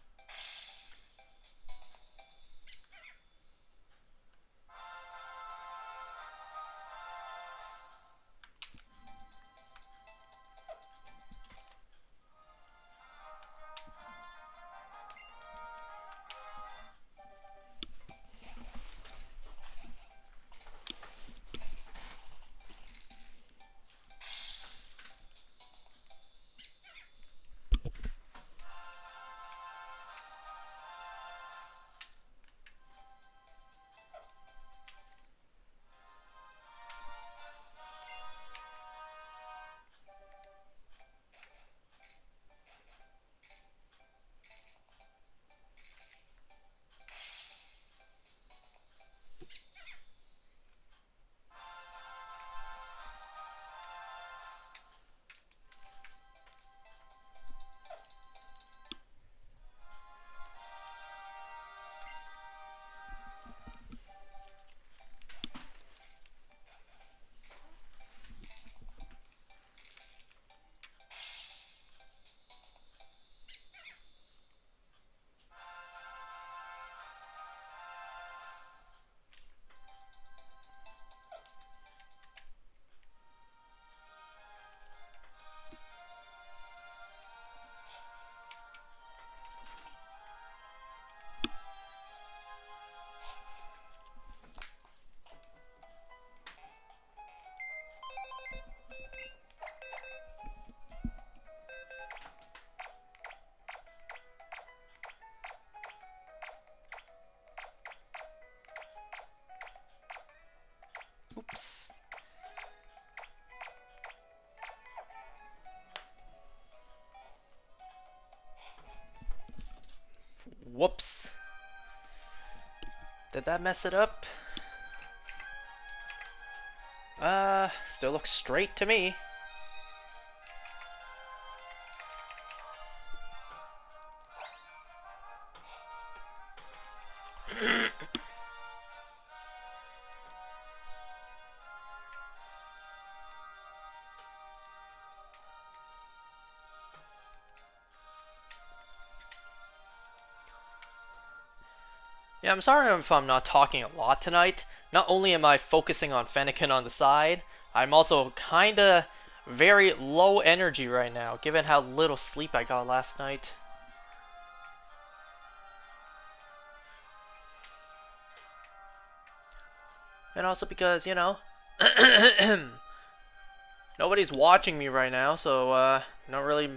Whoops. Did that mess it up? Still looks straight to me. Yeah, I'm sorry if I'm not talking a lot tonight. Not only am I focusing on Fennekin on the side, I'm also kinda very low energy right now, given how little sleep I got last night. And also because, you know, nobody's watching me right now, so, not really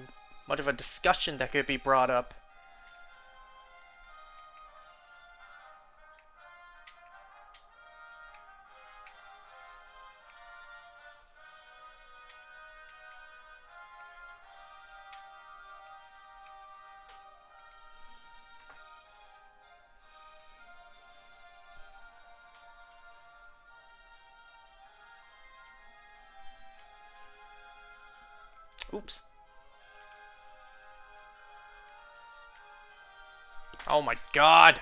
much of a discussion that could be brought up. Oops. Oh my god!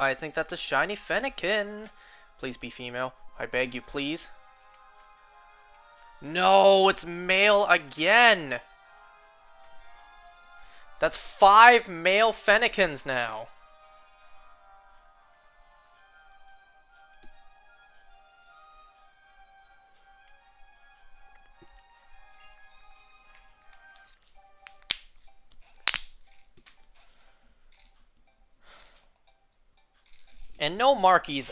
I think that's a shiny Fennekin. Please be female. I beg you, please. No, it's male again. That's 5 male Fennekins now. And no Mark either.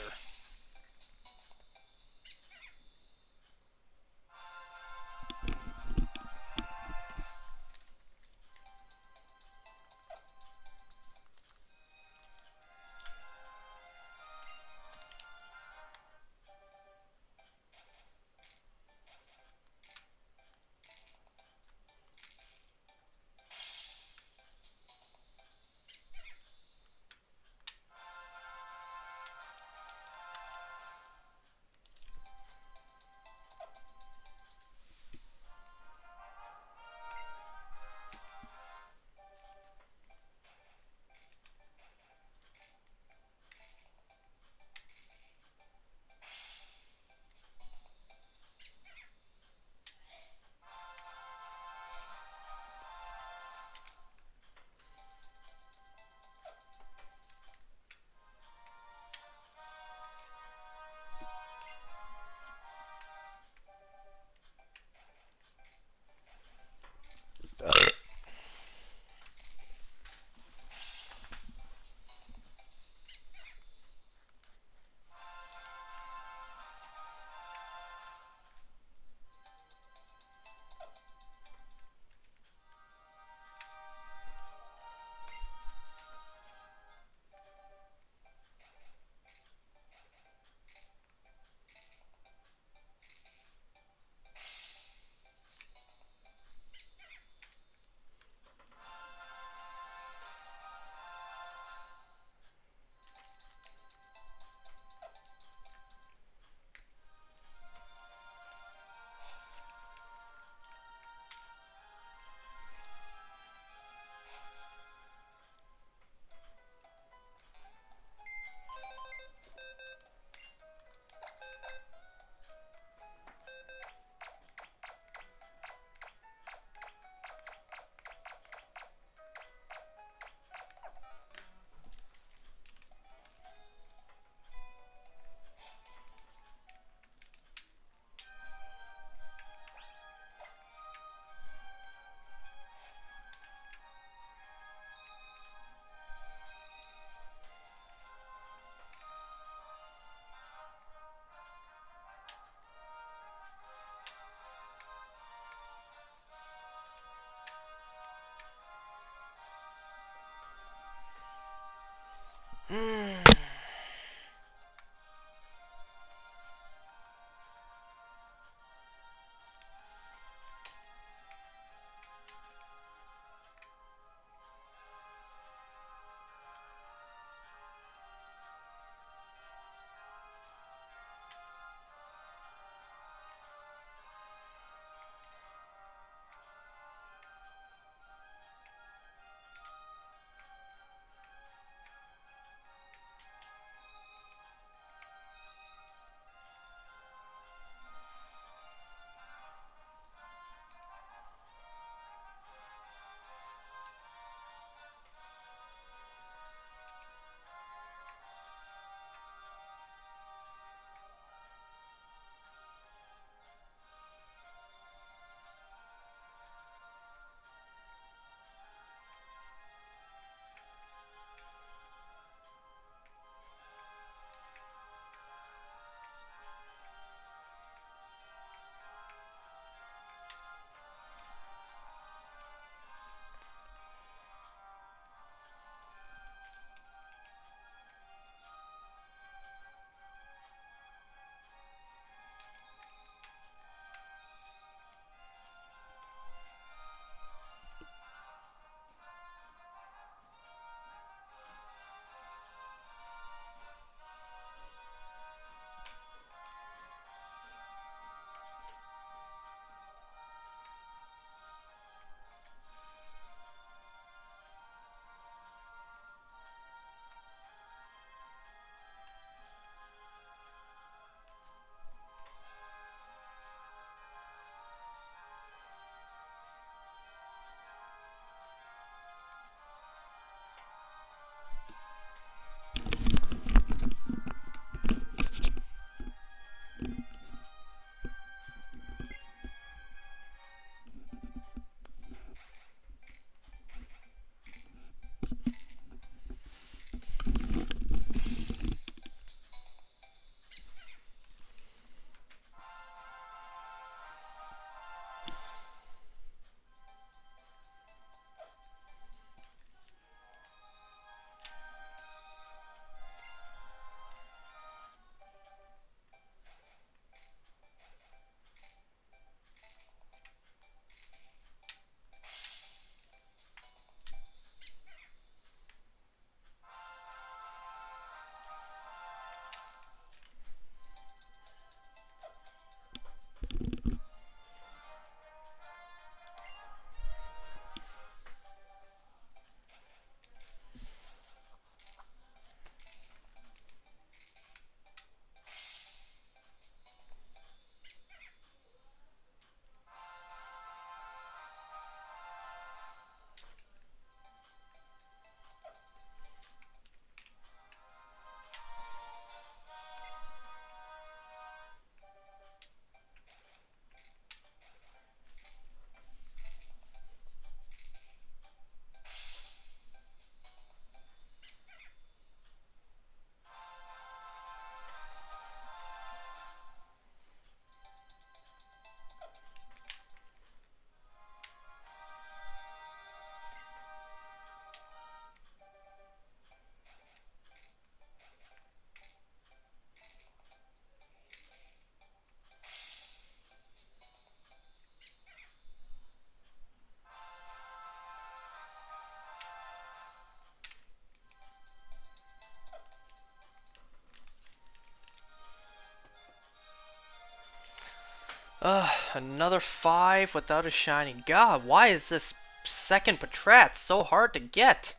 Another 5 without a shiny. God, why is this second Patrat so hard to get?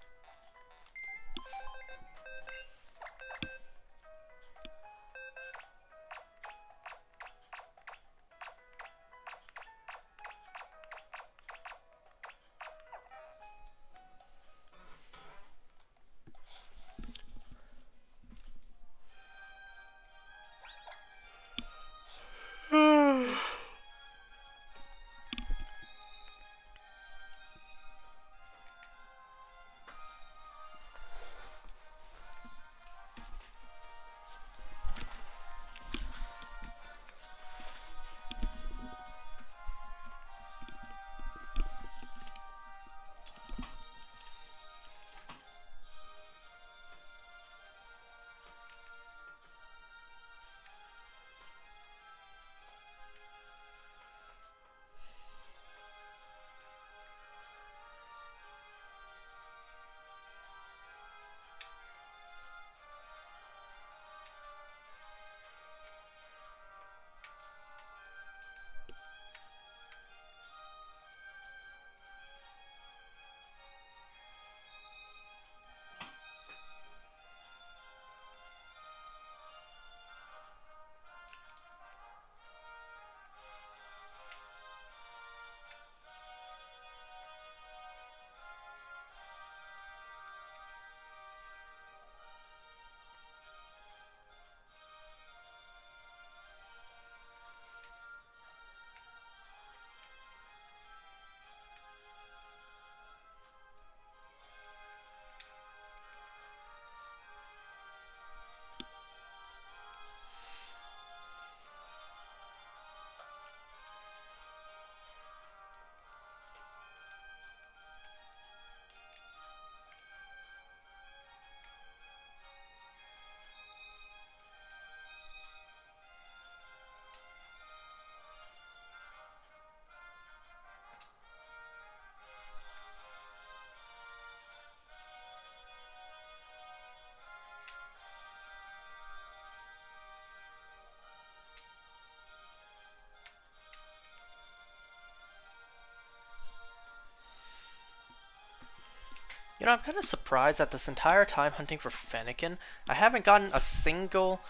You know, I'm kind of surprised that this entire time hunting for Fennekin, I haven't gotten a single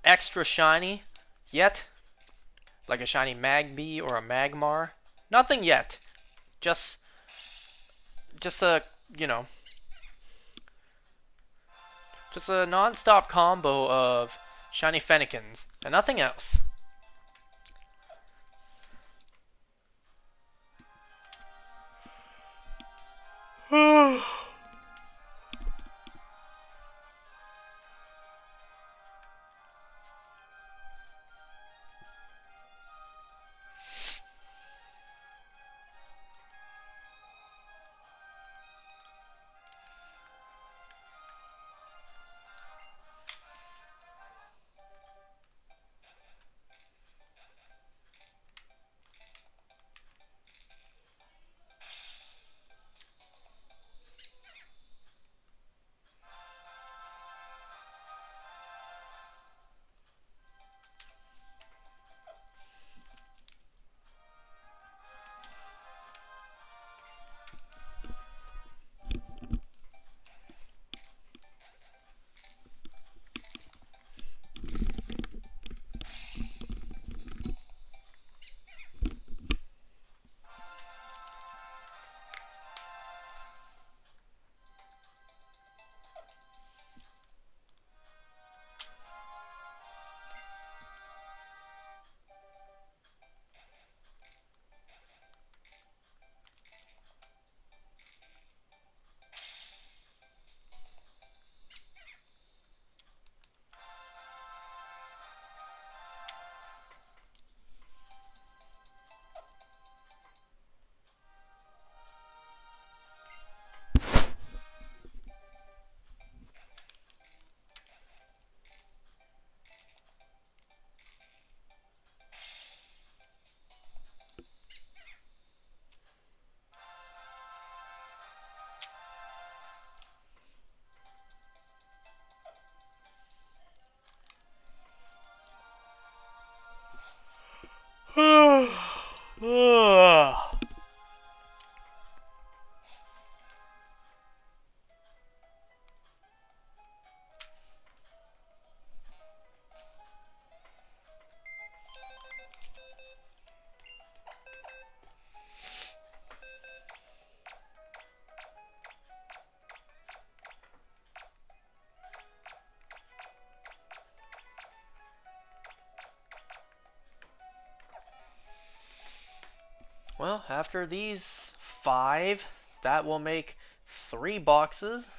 extra shiny yet. Like a shiny Magby or a Magmar. Nothing yet. Just a, you know, just a non-stop combo of shiny Fennekins and nothing else. Well, after these 5, that will make 3 boxes.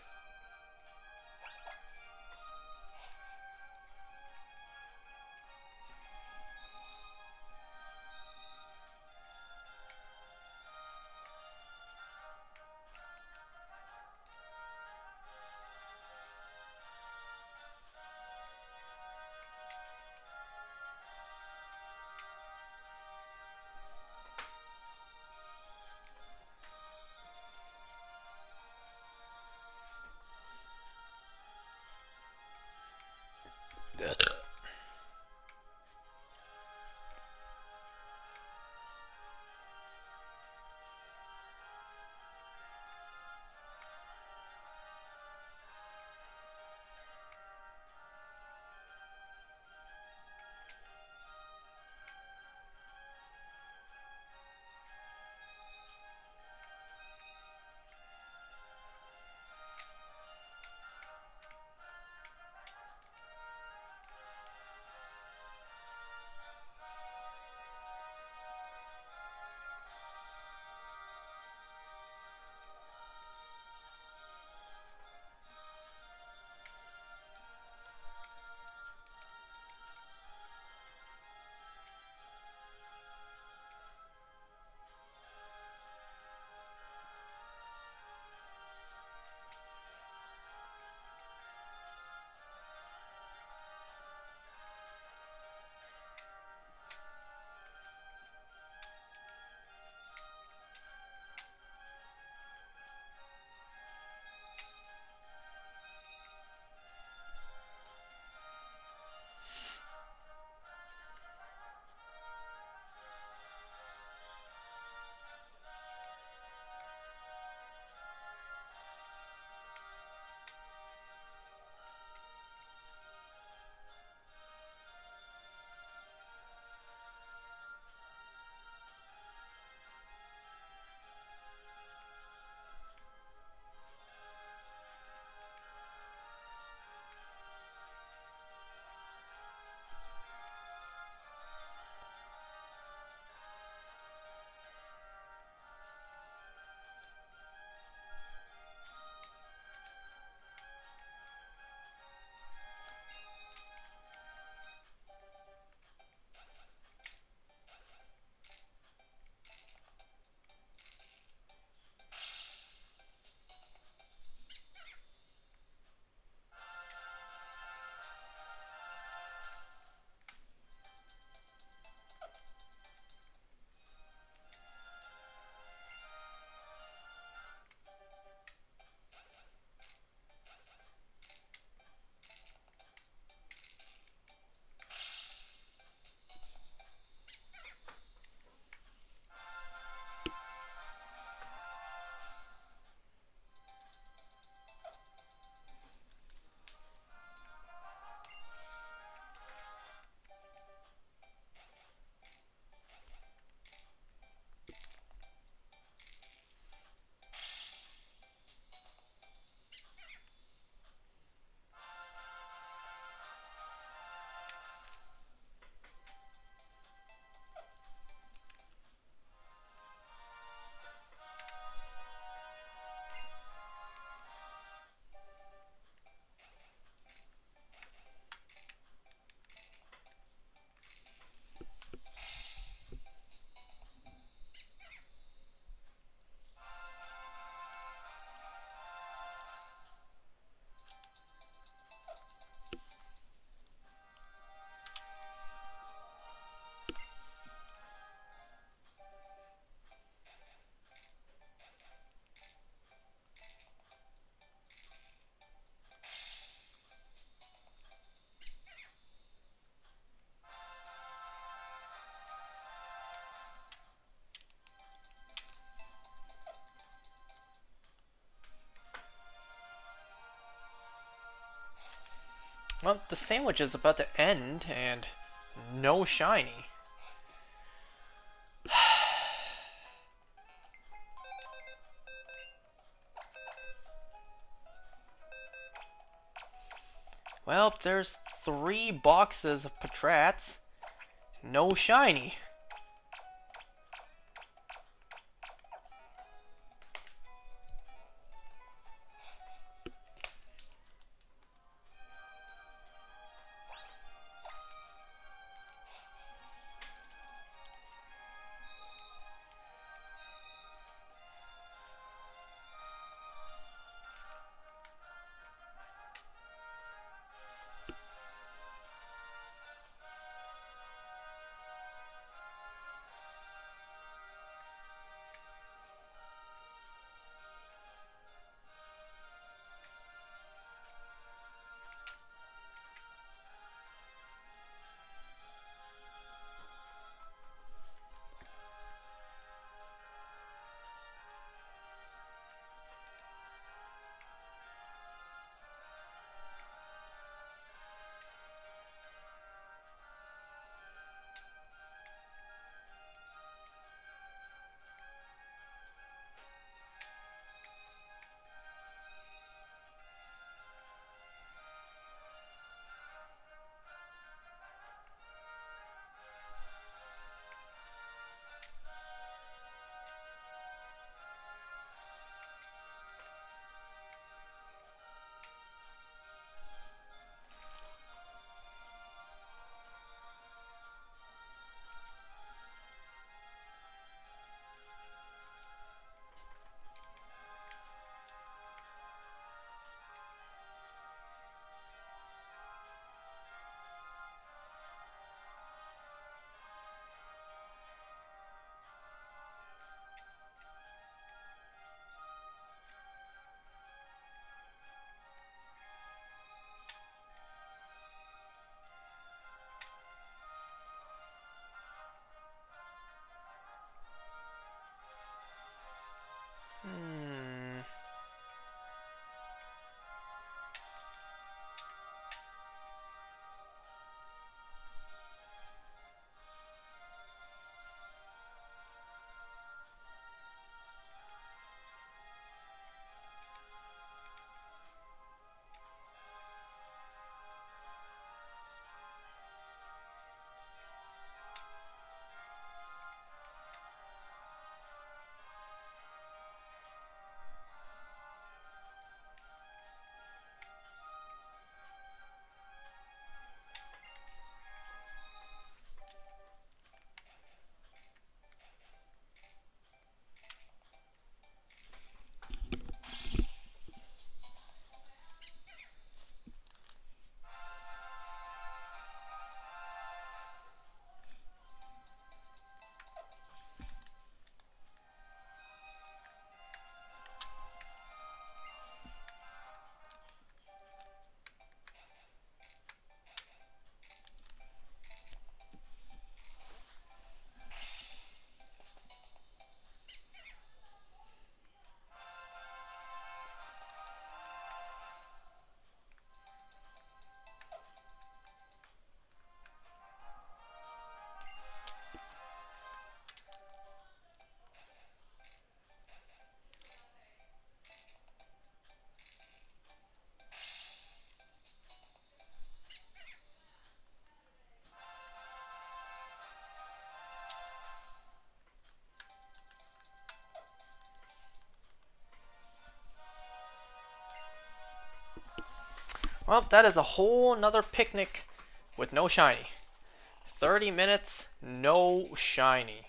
Well, the sandwich is about to end, and no shiny. Well, there's 3 boxes of Patrats. No shiny. Well, that is a whole nother picnic with no shiny. 30 minutes, no shiny.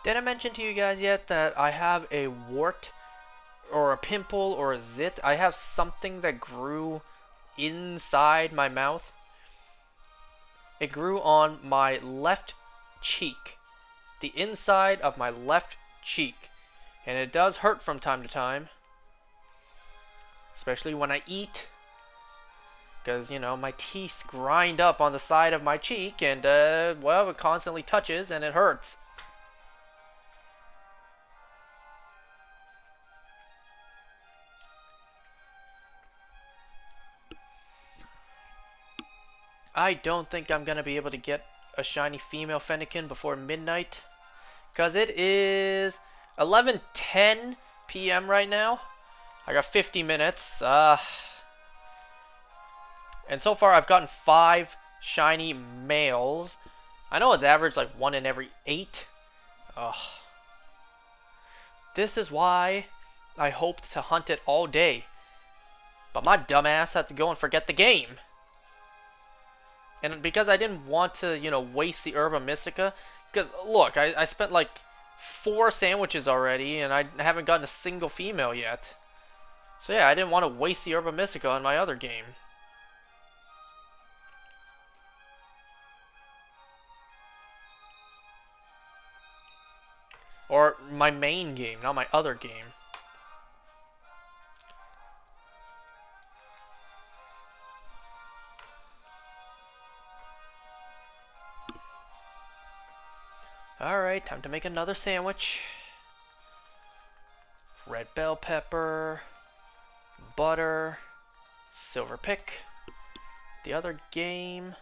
Did I mention to you guys yet that I have a wart or a pimple or a zit? I have something that grew inside my mouth. It grew on my left cheek, the inside of my left cheek, and it does hurt from time to time, especially when I eat, because, you know, my teeth grind up on the side of my cheek, and, well, it constantly touches and it hurts. I don't think I'm going to be able to get a shiny female Fennekin before midnight, because it is 11:10 p.m. right now. I got 50 minutes. And so far I've gotten 5 shiny males. I know it's average like 1 in every 8. Ugh. This is why I hoped to hunt it all day. But my dumbass had to go and forget the game. And because I didn't want to, you know, waste the Herba Mystica. Because, look, I spent like 4 sandwiches already, and I haven't gotten a single female yet. So yeah, I didn't want to waste the Herba Mystica on my other game. Or my main game, not my other game. Alright, time to make another sandwich. Red bell pepper, butter, silver pick. The other game,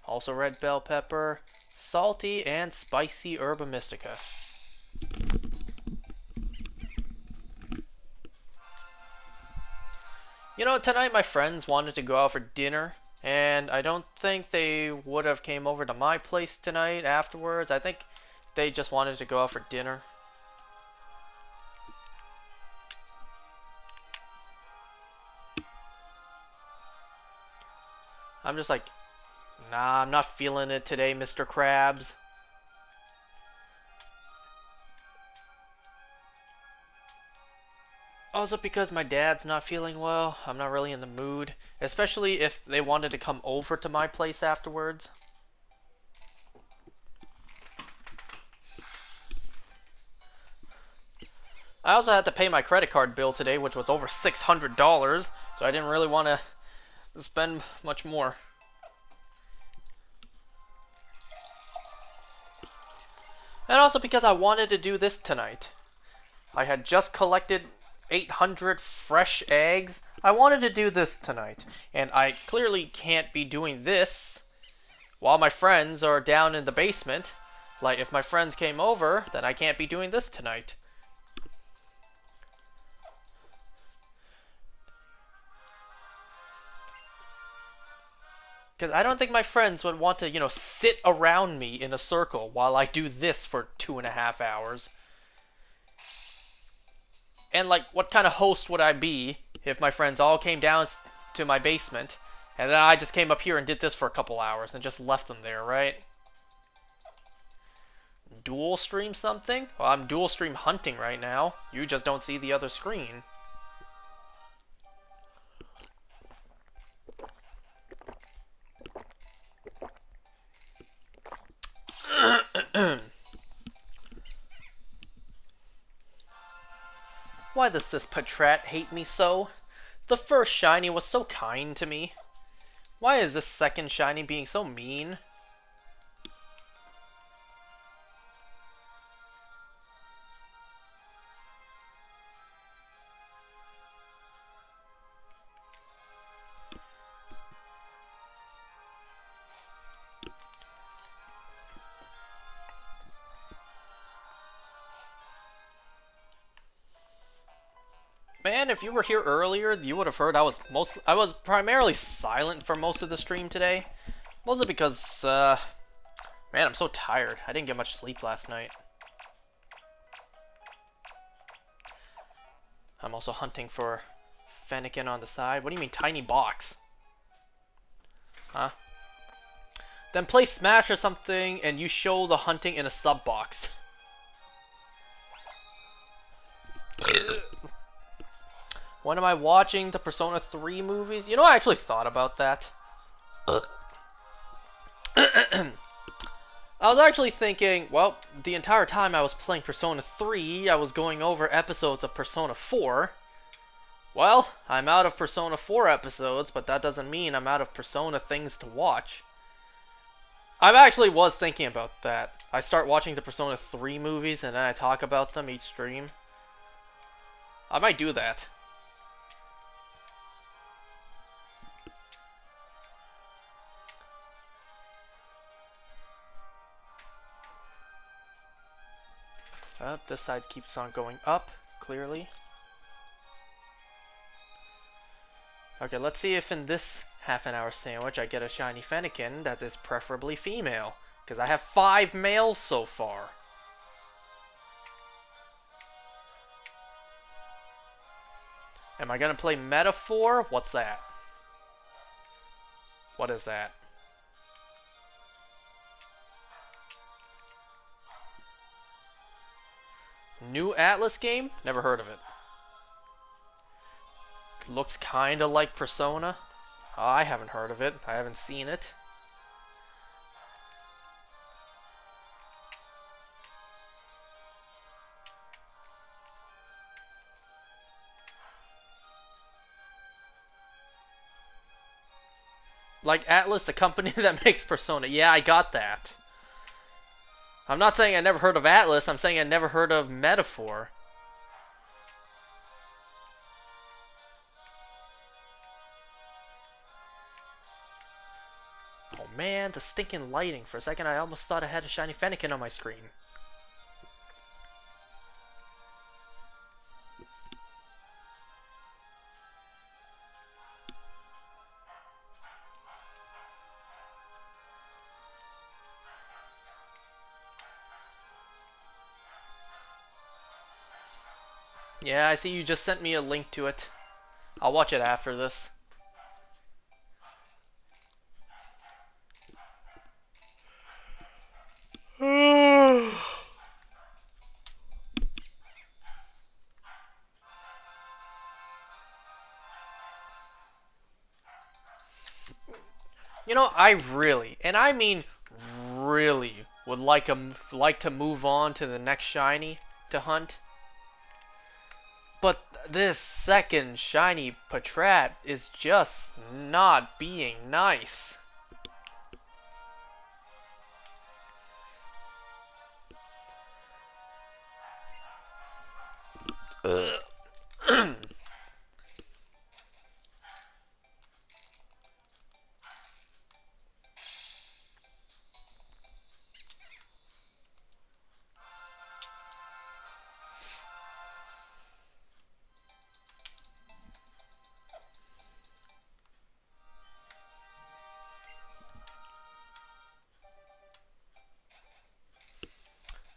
also red bell pepper, salty and spicy Herba Mystica. You know, tonight my friends wanted to go out for dinner, and I don't think they would have came over to my place tonight afterwards. I think they just wanted to go out for dinner. I'm just like, nah, I'm not feeling it today, Mr. Krabs. Also because my dad's not feeling well, I'm not really in the mood. Especially if they wanted to come over to my place afterwards. I also had to pay my credit card bill today, which was over $600, so I didn't really want to spend much more. And also because I wanted to do this tonight. I had just collected 800 fresh eggs. I wanted to do this tonight, and I clearly can't be doing this while my friends are down in the basement. Like, if my friends came over, then I can't be doing this tonight. Because I don't think my friends would want to, sit around me in a circle while I do this for 2.5 hours. And, like, what kind of host would I be if my friends all came down to my basement and then I just came up here and did this for a couple hours and just left them there, right? Dual stream something? Well, I'm dual stream hunting right now. You just don't see the other screen. Why does this Patrat hate me so? The first shiny was so kind to me. Why is this second shiny being so mean? Man, if you were here earlier, you would have heard I was primarily silent for most of the stream today. Mostly because, man, I'm so tired. I didn't get much sleep last night. I'm also hunting for Fennekin on the side. What do you mean, tiny box? Huh? Then play Smash or something, and you show the hunting in a sub box. When am I watching the Persona 3 movies? You know, I actually thought about that. I was actually thinking, well, the entire time I was playing Persona 3, I was going over episodes of Persona 4. Well, I'm out of Persona 4 episodes, but that doesn't mean I'm out of Persona things to watch. I actually was thinking about that. I start watching the Persona 3 movies and then I talk about them each stream. I might do that. This side keeps on going up, clearly. Okay, let's see if in this half-an-hour sandwich I get a shiny Fennekin that is preferably female. Because I have 5 males so far. Am I gonna play Metaphor? What's that? What is that? New Atlas game? Never heard of it. Looks kinda like Persona. I haven't heard of it. I haven't seen it. Like Atlas, the company that makes Persona. Yeah, I got that. I'm not saying I never heard of Atlas, I'm saying I never heard of Metaphor. Oh man, the stinking lighting. For a second I almost thought I had a shiny Fennekin on my screen. Yeah, I see you just sent me a link to it. I'll watch it after this. You know, I really, and I mean really, would like to move on to the next shiny to hunt. But this second shiny Patrat is just not being nice.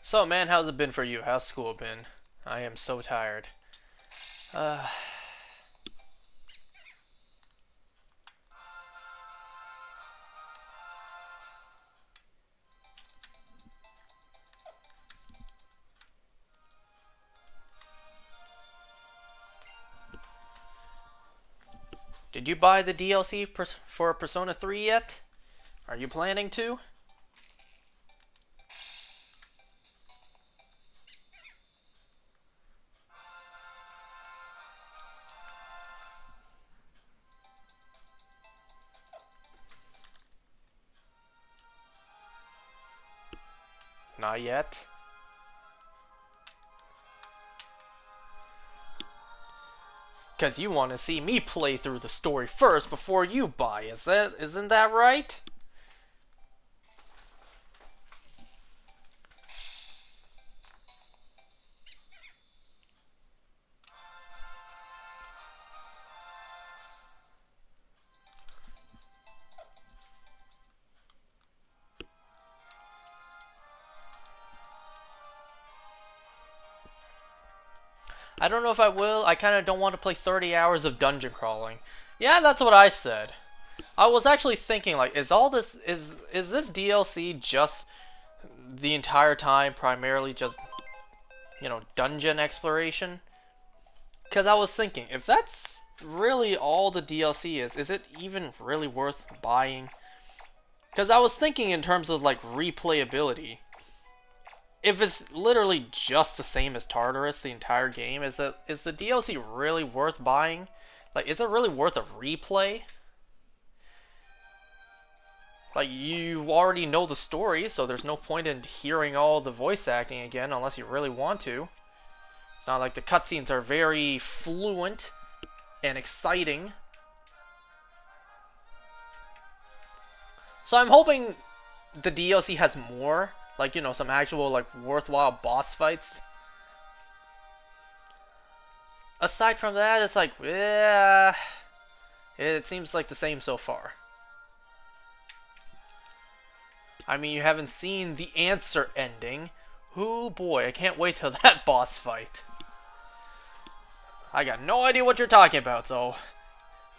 So, man, how's it been for you? How's school been? I am so tired. Uh, did you buy the DLC for Persona 3 yet? Are you planning to? Not yet. Because you want to see me play through the story first before you buy. Isn't that right? I don't know if I will. I kind of don't want to play 30 hours of dungeon crawling. Yeah, that's what I said. I was actually thinking, like, is this DLC just the entire time primarily just, dungeon exploration? Because I was thinking, if that's really all the DLC is it even really worth buying? Because I was thinking in terms of, like, replayability. If it's literally just the same as Tartarus the entire game, is the DLC really worth buying? Like, is it really worth a replay? Like, you already know the story, so there's no point in hearing all the voice acting again unless you really want to. It's not like the cutscenes are very fluent and exciting. So I'm hoping the DLC has more. Like, some actual, like, worthwhile boss fights. Aside from that, it's like, yeah, it seems like the same so far. I mean, you haven't seen the answer ending. Oh boy, I can't wait till that boss fight. I got no idea what you're talking about, so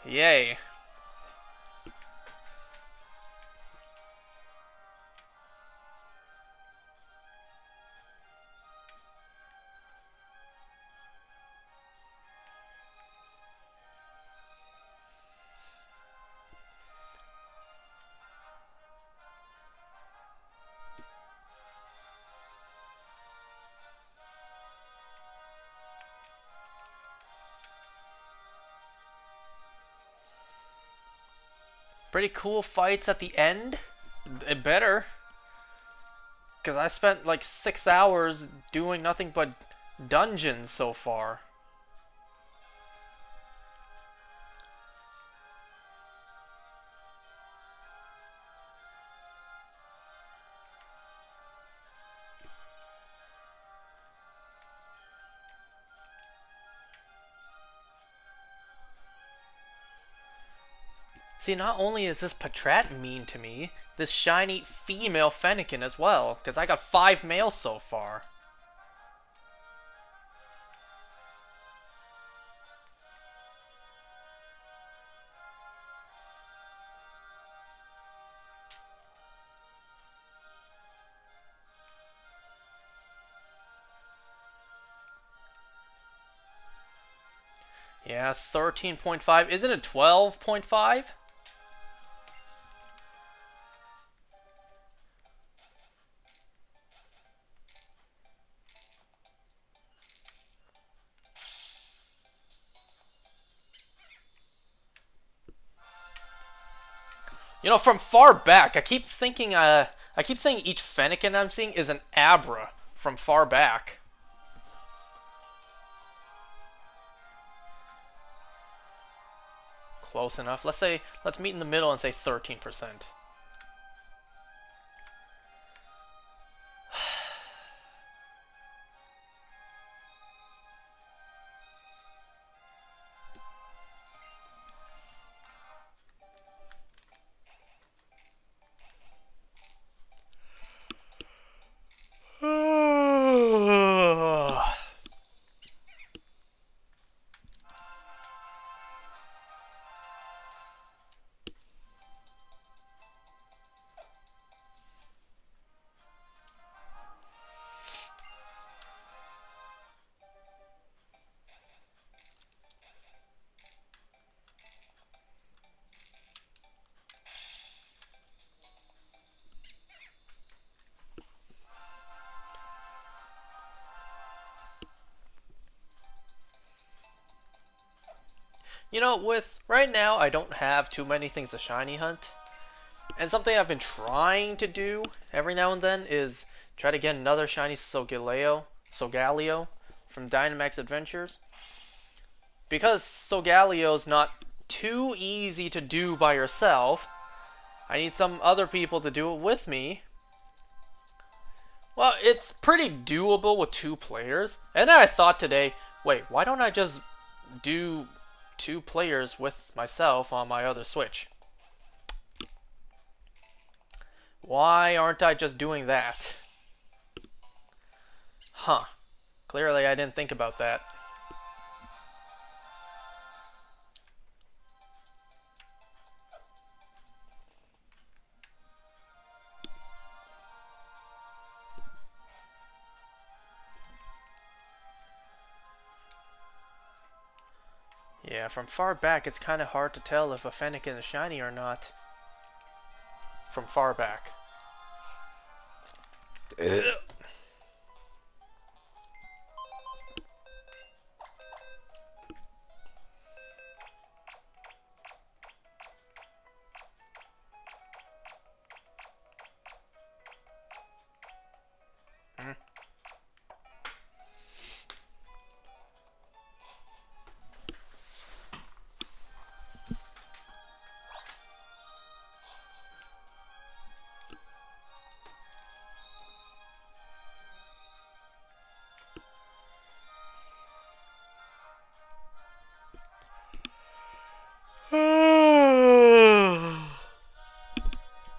yay. Pretty cool fights at the end. It better. Because I spent like 6 hours doing nothing but dungeons so far. See, not only is this Patrat mean to me, this shiny female Fennekin as well, because I got 5 males so far. Yeah, 13.5. Isn't it 12.5? From far back, I keep thinking each Fennekin I'm seeing is an Abra from far back. Close enough. Let's meet in the middle and say 13%. You know, with right now, I don't have too many things to shiny hunt. And something I've been trying to do every now and then is try to get another shiny Solgaleo from Dynamax Adventures. Because Solgaleo is not too easy to do by yourself, I need some other people to do it with me. Well, it's pretty doable with 2 players. And then I thought today, wait, why don't I just do 2 players with myself on my other Switch? Why aren't I just doing that? Huh. Clearly I didn't think about that. Yeah, from far back it's kind of hard to tell if a Fennekin is shiny or not. From far back.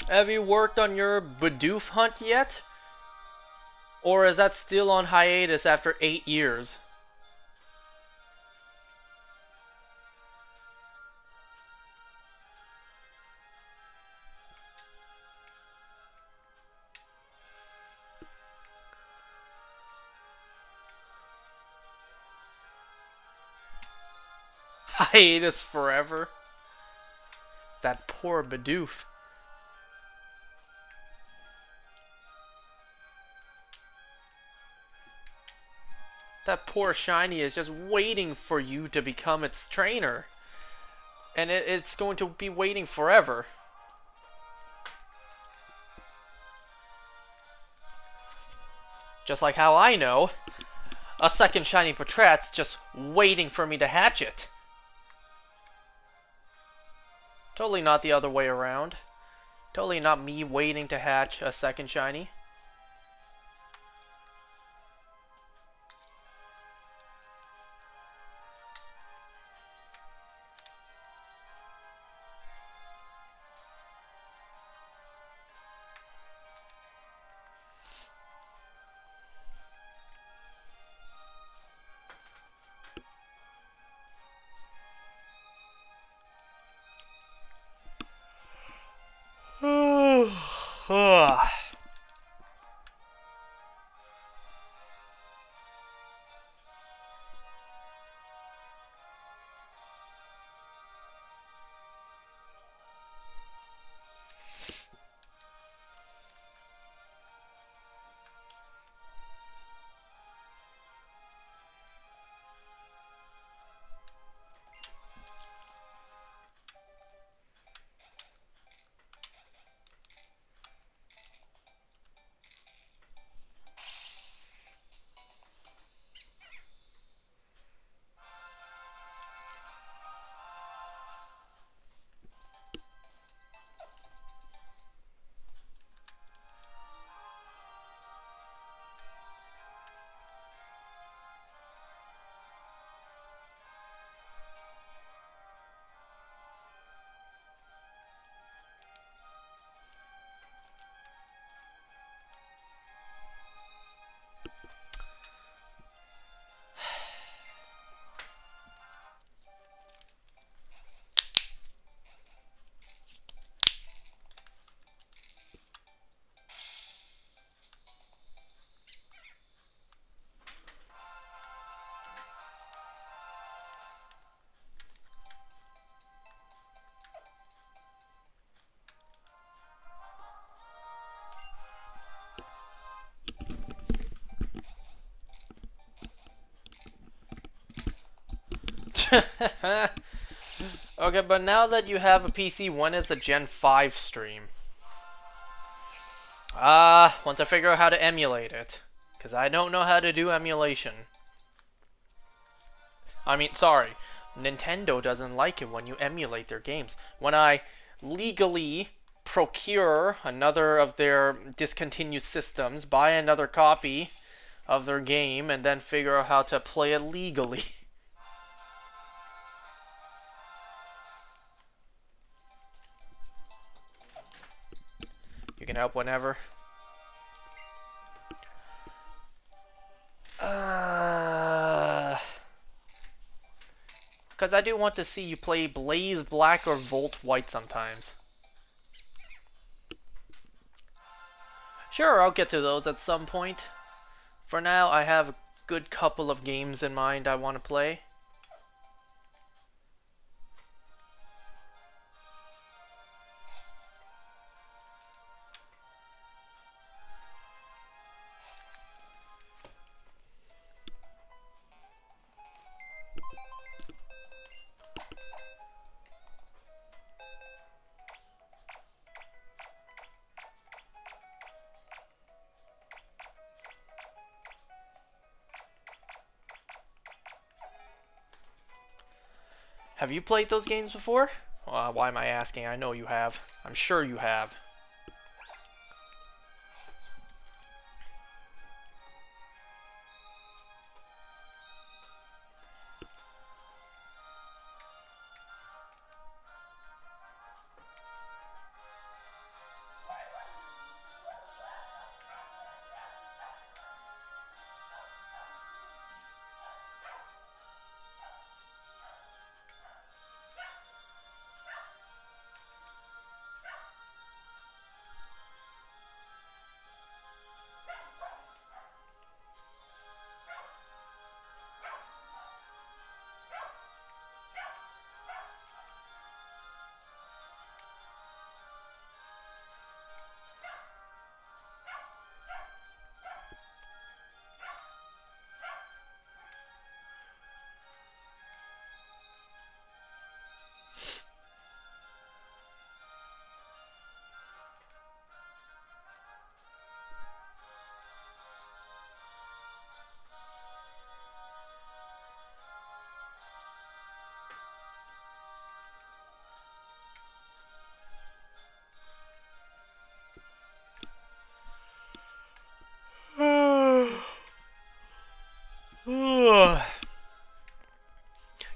Have you worked on your Bidoof hunt yet? Or is that still on hiatus after 8 years? Hiatus forever? That poor Bidoof. That poor shiny is just waiting for you to become its trainer. And it's going to be waiting forever. Just like how I know a second shiny Patrat's just waiting for me to hatch it. Totally not the other way around. Totally not me waiting to hatch a second shiny. Okay, but now that you have a PC, when is the Gen 5 stream? Once I figure out how to emulate it. Because I don't know how to do emulation. I mean, sorry. Nintendo doesn't like it when you emulate their games. When I legally procure another of their discontinued systems, buy another copy of their game, and then figure out how to play it legally. You can help whenever. Because I do want to see you play Blaze Black or Volt White sometimes. Sure, I'll get to those at some point. For now, I have a good couple of games in mind I want to play. Have you played those games before? Why am I asking? I know you have. I'm sure you have.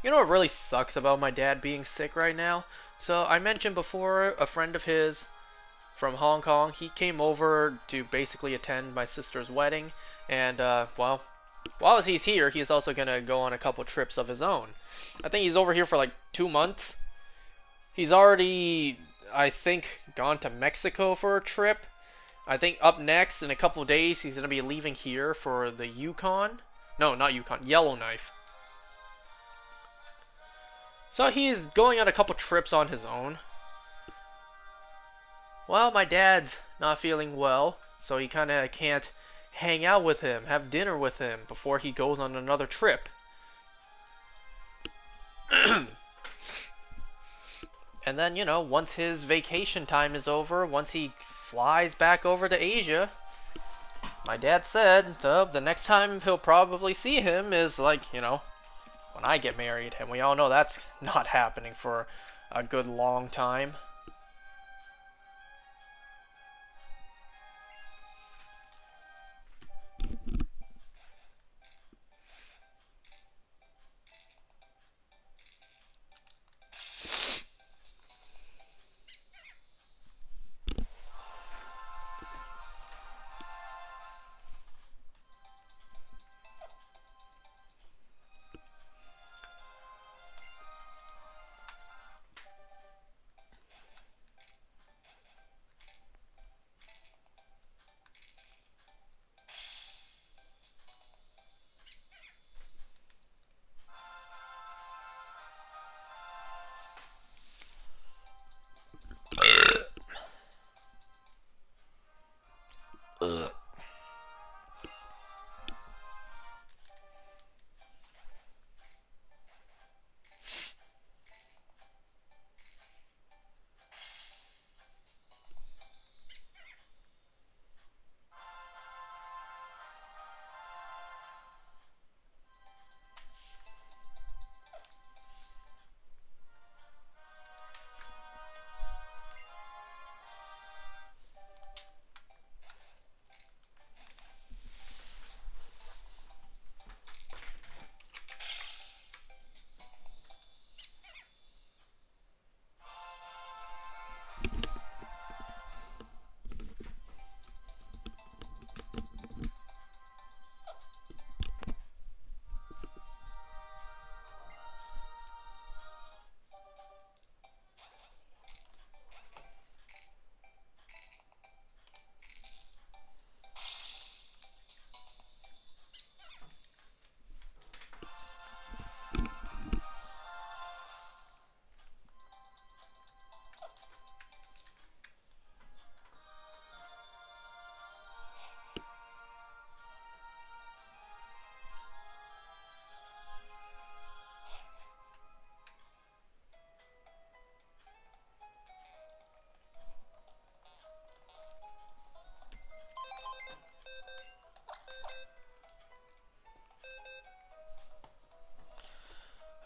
You know what really sucks about my dad being sick right now? So I mentioned before, a friend of his from Hong Kong, he came over to basically attend my sister's wedding, and well, while he's here, he's also gonna go on a couple trips of his own. I think he's over here for like 2 months. He's already, I think, gone to Mexico for a trip. I think up next, in a couple days, he's gonna be leaving here for the Yukon. No, not Yukon, Yellowknife. So he's going on a couple trips on his own. Well, my dad's not feeling well, so he kind of can't hang out with him, have dinner with him before he goes on another trip. And then, you know, once his vacation time is over, once he flies back over to Asia, my dad said the next time he'll probably see him is like, you know, when I get married, and we all know that's not happening for a good long time.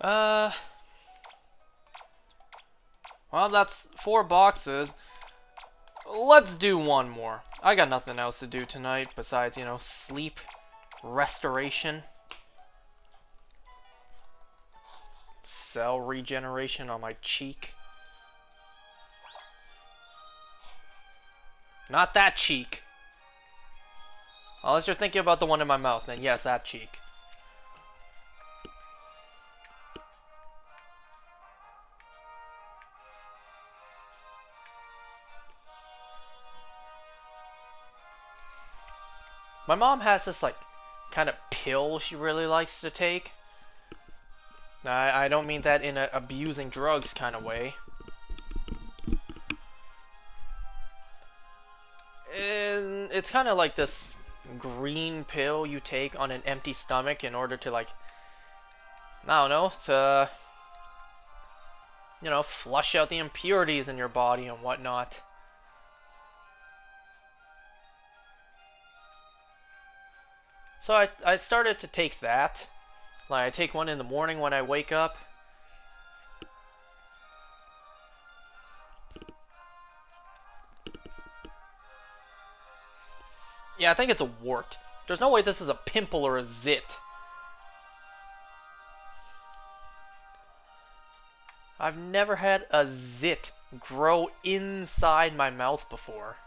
Uh, well, that's 4 boxes. Let's do one more. I got nothing else to do tonight besides, you know, sleep, restoration, cell regeneration on my cheek. Not that cheek. Unless you're thinking about the one in my mouth, then yes, that cheek. My mom has this, like, kind of pill she really likes to take. I don't mean that in a abusing drugs kind of way. And it's kind of like this green pill you take on an empty stomach in order to, like, I don't know, to, you know, flush out the impurities in your body and whatnot. So I started to take that. Like, I take one in the morning when I wake up. Yeah, I think it's a wart. There's no way this is a pimple or a zit. I've never had a zit grow inside my mouth before.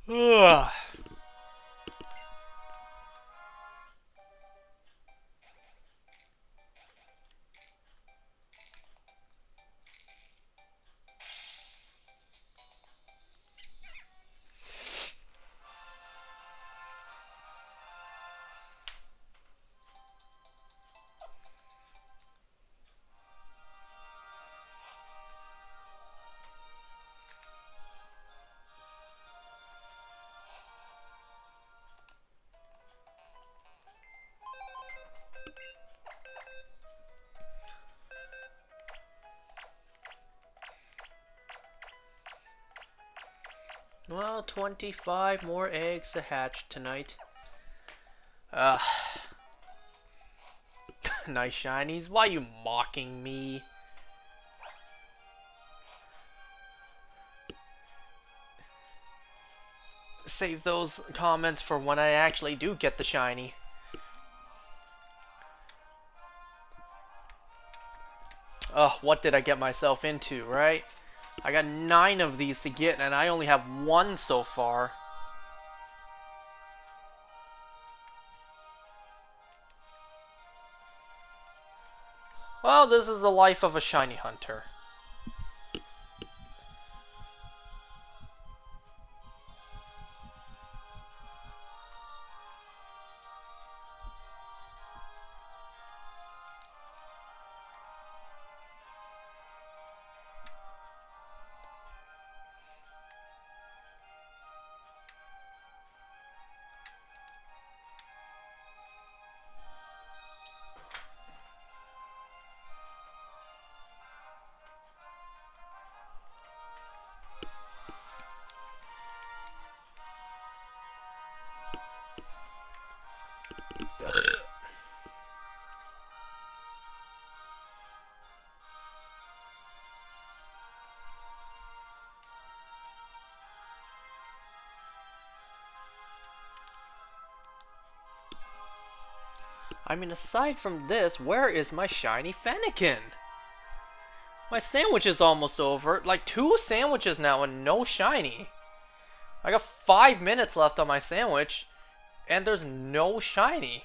Ugh. Well, 25 more eggs to hatch tonight. Ugh. Nice shinies. Why are you mocking me? Save those comments for when I actually do get the shiny. Ugh, what did I get myself into, right? I got 9 of these to get, and I only have 1 so far. Well, this is the life of a shiny hunter. I mean, aside from this, where is my shiny Fennekin? My sandwich is almost over. Like 2 sandwiches now and no shiny. I got 5 minutes left on my sandwich, and there's no shiny.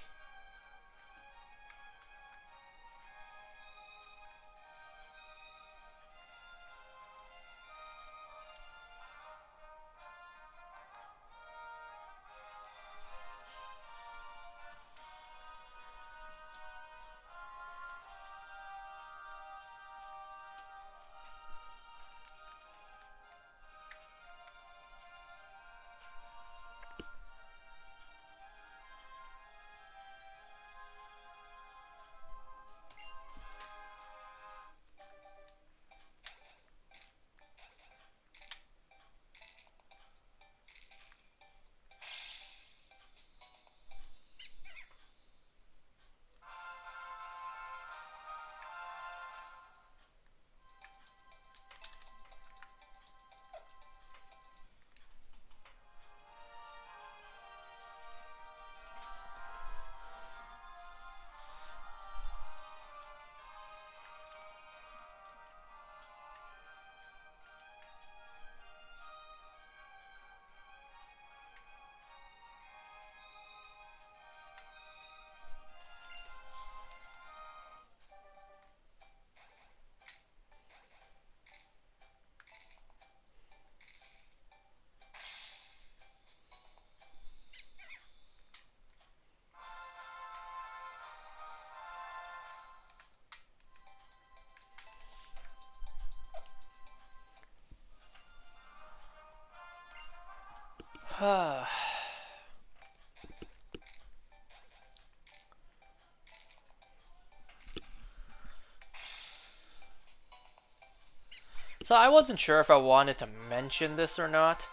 So I wasn't sure if I wanted to mention this or not.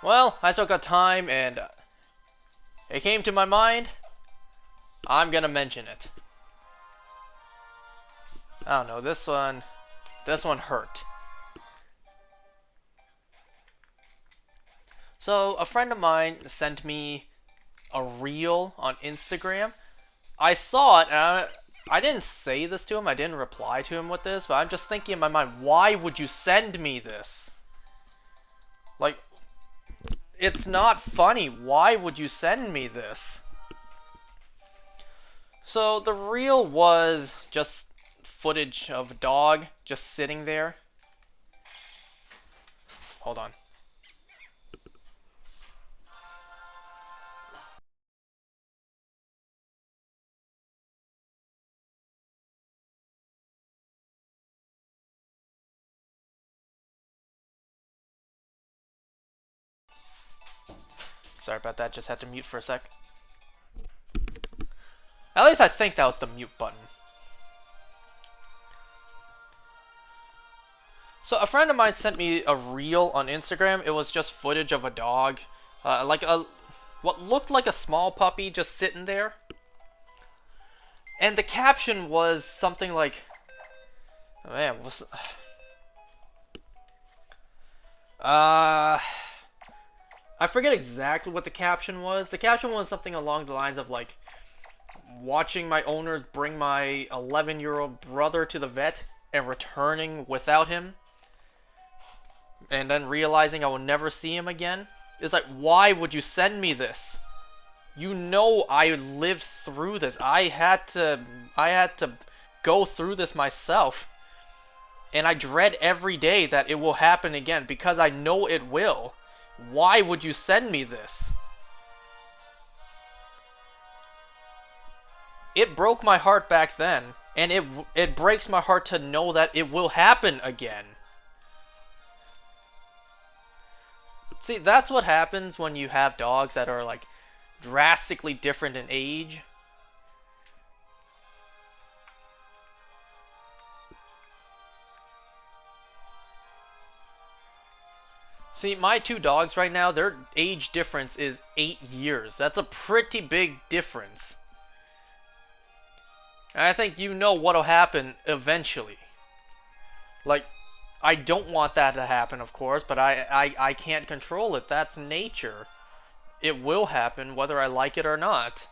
Well, I still got time and it came to my mind. I'm gonna mention it. I don't know, this one hurt. So a friend of mine sent me a reel on Instagram. I saw it and I didn't say this to him, I didn't reply to him with this, but I'm just thinking in my mind, why would you send me this? Like, it's not funny, why would you send me this? So the reel was just footage of a dog just sitting there. Hold on. Sorry about that, just had to mute for a sec. At least I think that was the mute button. So a friend of mine sent me a reel on Instagram. It was just footage of a dog, like a what looked like a small puppy just sitting there. And the caption was something like, oh, man, uh, I forget exactly what the caption was. The caption was something along the lines of like, watching my owners bring my 11-year-old brother to the vet and returning without him, and then realizing I will never see him again. It's like, why would you send me this? You know I lived through this. I had to go through this myself. And I dread every day that it will happen again because I know it will. Why would you send me this? It broke my heart back then, and it breaks my heart to know that it will happen again. See, that's what happens when you have dogs that are like drastically different in age. See, my two dogs right now, their age difference is 8 years. That's a pretty big difference. And I think you know what'll happen eventually. Like, I don't want that to happen, of course, but I can't control it. That's nature. It will happen whether I like it or not.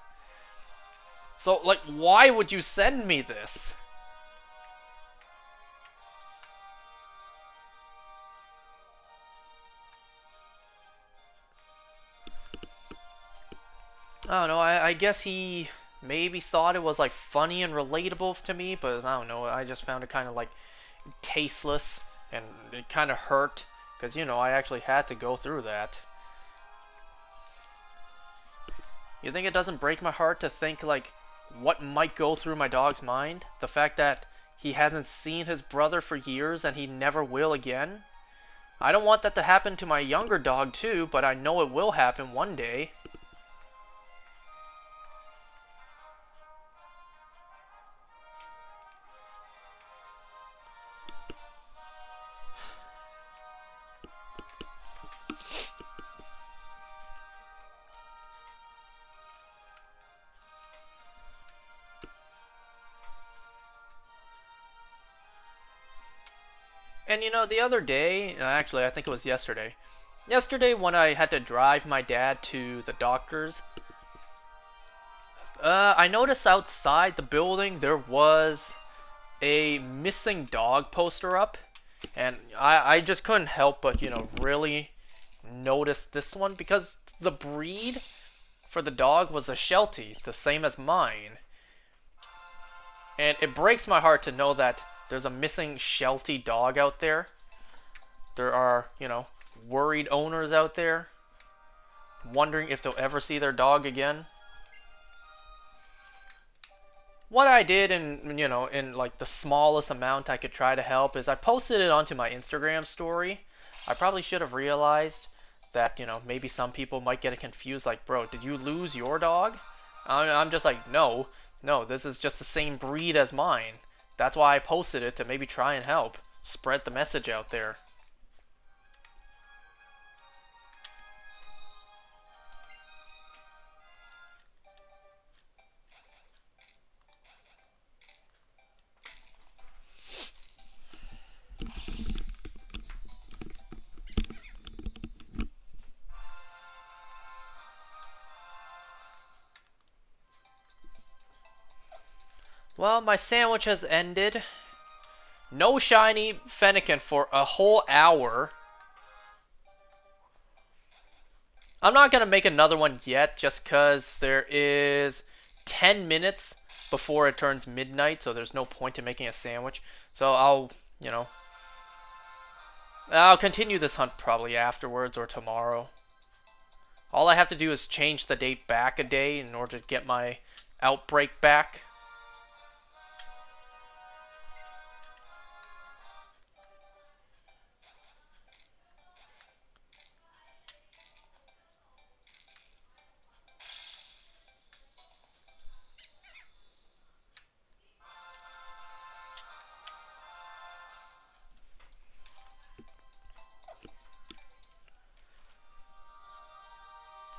So, like, why would you send me this? I don't know, I guess he maybe thought it was, like, funny and relatable to me, but I don't know, I just found it kind of, like, tasteless, and it kind of hurt, because, you know, I actually had to go through that. You think it doesn't break my heart to think, like, what might go through my dog's mind? The fact that he hasn't seen his brother for years and he never will again? I don't want that to happen to my younger dog too, but I know it will happen one day. And you know, the other day, actually I think it was yesterday. Yesterday when I had to drive my dad to the doctor's, I noticed outside the building there was a missing dog poster up. And I just couldn't help but, you know, really notice this one because the breed for the dog was a Sheltie, the same as mine. And it breaks my heart to know that there's a missing Sheltie dog out there. There are, you know, worried owners out there wondering if they'll ever see their dog again. What I did in, you know, in like the smallest amount I could try to help is I posted it onto my Instagram story. I probably should have realized that, you know, maybe some people might get it confused, like, bro, did you lose your dog? I'm just like, no, this is just the same breed as mine. That's why I posted it, to maybe try and help spread the message out there. Well, my sandwich has ended. No shiny Fennekin for a whole hour. I'm not going to make another one yet just because there is 10 minutes before it turns midnight, so there's no point in making a sandwich. So I'll, you know, I'll continue this hunt probably afterwards or tomorrow. All I have to do is change the date back a day in order to get my outbreak back.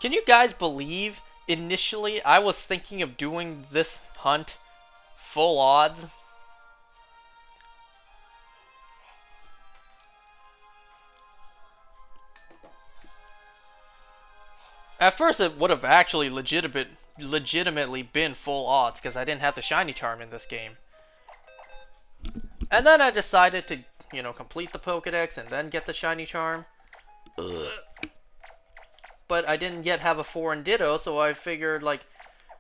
Can you guys believe initially I was thinking of doing this hunt full odds? At first it would have actually legitimately been full odds because I didn't have the shiny charm in this game. And then I decided to, complete the Pokedex and then get the shiny charm. But I didn't yet have a foreign Ditto, so I figured, like,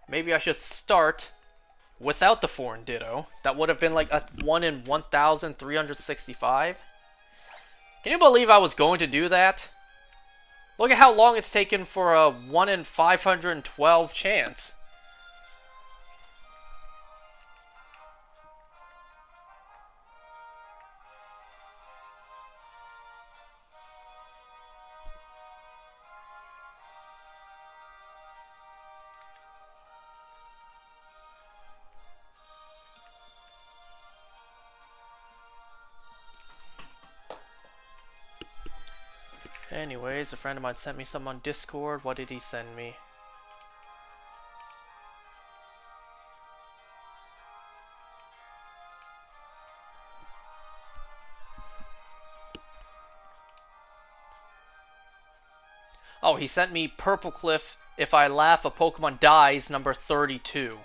maybe I should start without the foreign Ditto. That would have been like a 1 in 1,365. Can you believe I was going to do that? Look at how long it's taken for a 1 in 512 chance. Anyways, a friend of mine sent me some on Discord. What did he send me? Oh, he sent me Purple Cliff, if I laugh a Pokemon dies, number 32.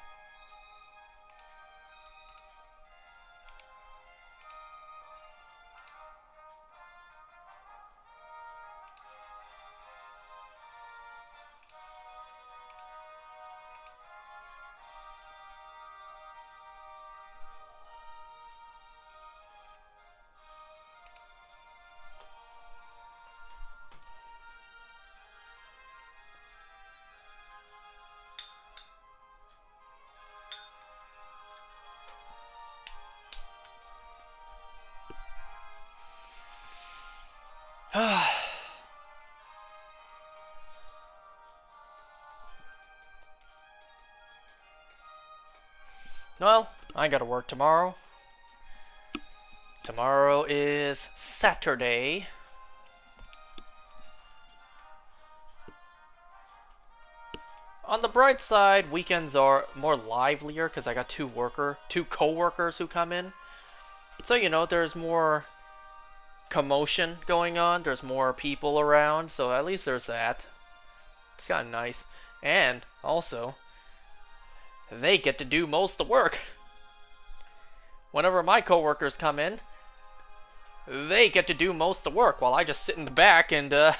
Well, I gotta work tomorrow. Tomorrow is Saturday. On the bright side, weekends are more livelier because I got two co-workers who come in. So, there's more commotion going on. There's more people around, so at least there's that. It's kind of nice. And also, they get to do most of the work. Whenever my coworkers come in, they get to do most of the work while I just sit in the back and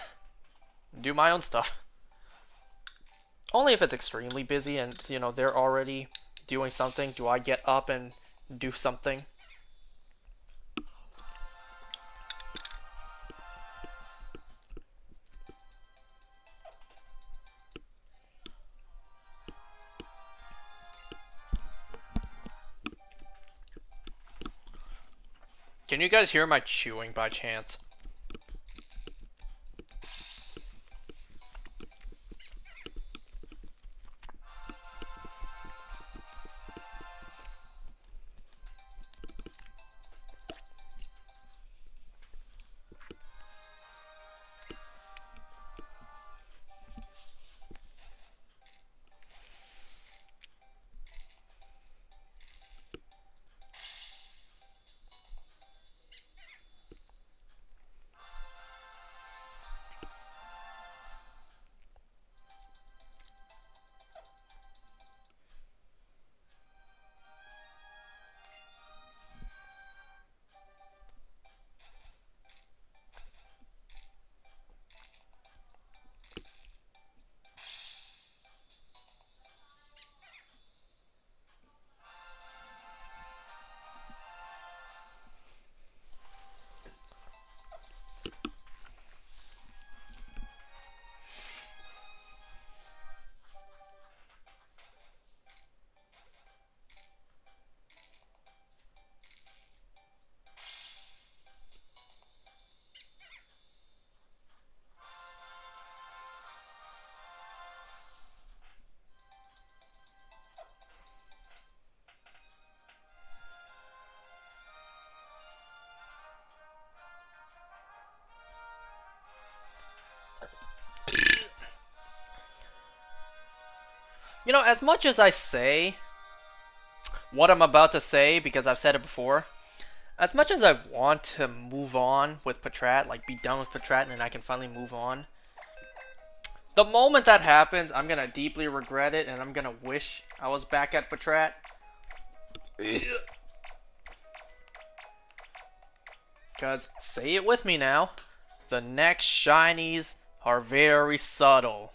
do my own stuff. Only if it's extremely busy and, they're already doing something do I get up and do something. Can you guys hear my chewing by chance? You know, as much as I say what I'm about to say, because I've said it before, as much as I want to move on with Patrat, like be done with Patrat and then I can finally move on, the moment that happens, I'm gonna deeply regret it and I'm gonna wish I was back at Patrat. Because, say it with me now, the next shinies are very subtle.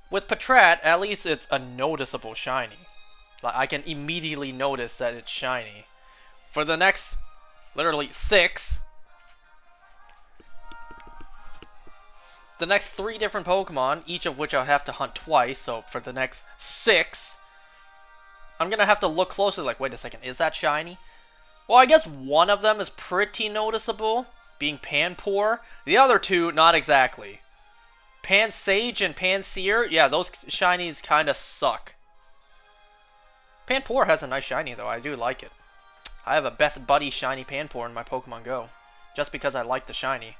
With Patrat, at least it's a noticeable shiny. Like, I can immediately notice that it's shiny. For the next, literally, 6, the next 3 different Pokemon, each of which I'll have to hunt twice, so for the next 6, I'm gonna have to look closely, like, wait a second, is that shiny? Well, I guess one of them is pretty noticeable, being Panpour. The other 2, not exactly. Pansage and Pansear, yeah, those shinies kinda suck. Panpour has a nice shiny, though, I do like it. I have a best buddy shiny Panpour in my Pokemon Go, just because I like the shiny.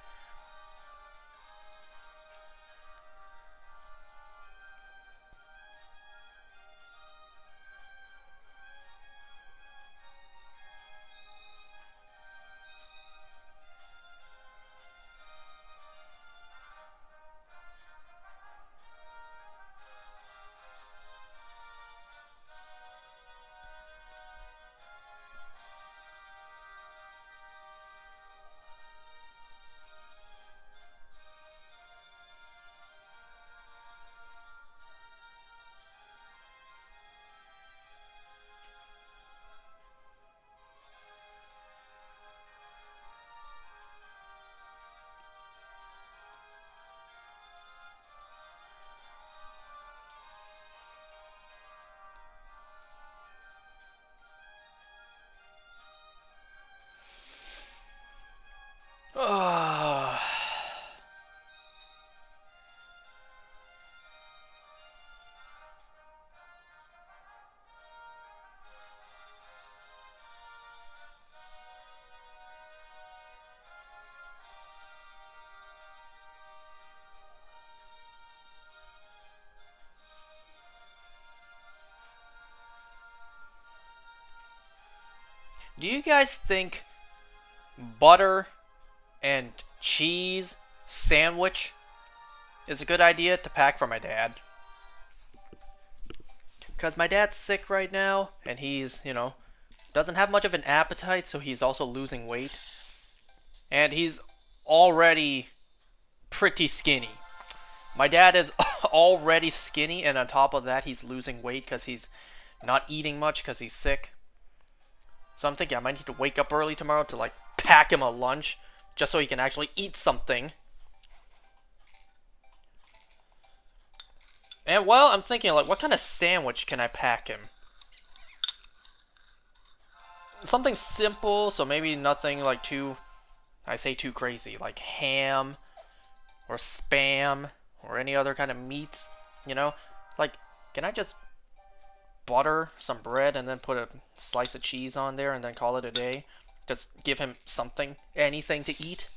Do you guys think butter and cheese sandwich is a good idea to pack for my dad? Because my dad's sick right now, and he's, you know, doesn't have much of an appetite, so he's also losing weight. And he's already pretty skinny. My dad is already skinny, and on top of that, he's losing weight because he's not eating much because he's sick. So I'm thinking I might need to wake up early tomorrow to, like, pack him a lunch, just so he can actually eat something. And, well, I'm thinking, like, what kind of sandwich can I pack him? Something simple, so maybe nothing, like, too crazy. Like ham, or Spam, or any other kind of meats, you know? Like, can I just butter some bread and then put a slice of cheese on there and then call it a day? Just give him something, anything to eat.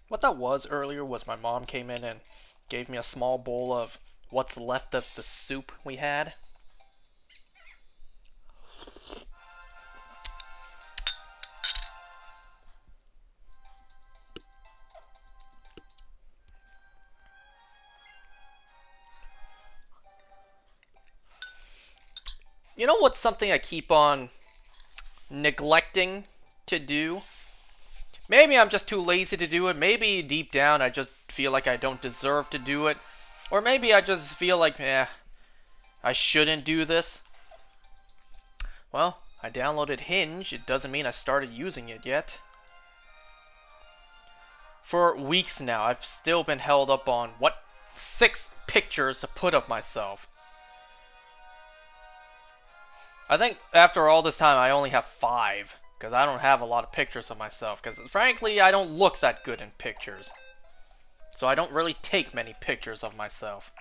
What that was earlier was my mom came in and gave me a small bowl of what's left of the soup we had. You know what's something I keep on neglecting to do? Maybe I'm just too lazy to do it. Maybe deep down I just feel like I don't deserve to do it. Or maybe I just feel like, I shouldn't do this. Well, I downloaded Hinge. It doesn't mean I started using it yet. For weeks now, I've still been held up on what 6 pictures to put of myself. I think after all this time, I only have 5. Because I don't have a lot of pictures of myself. Because frankly, I don't look that good in pictures. So I don't really take many pictures of myself.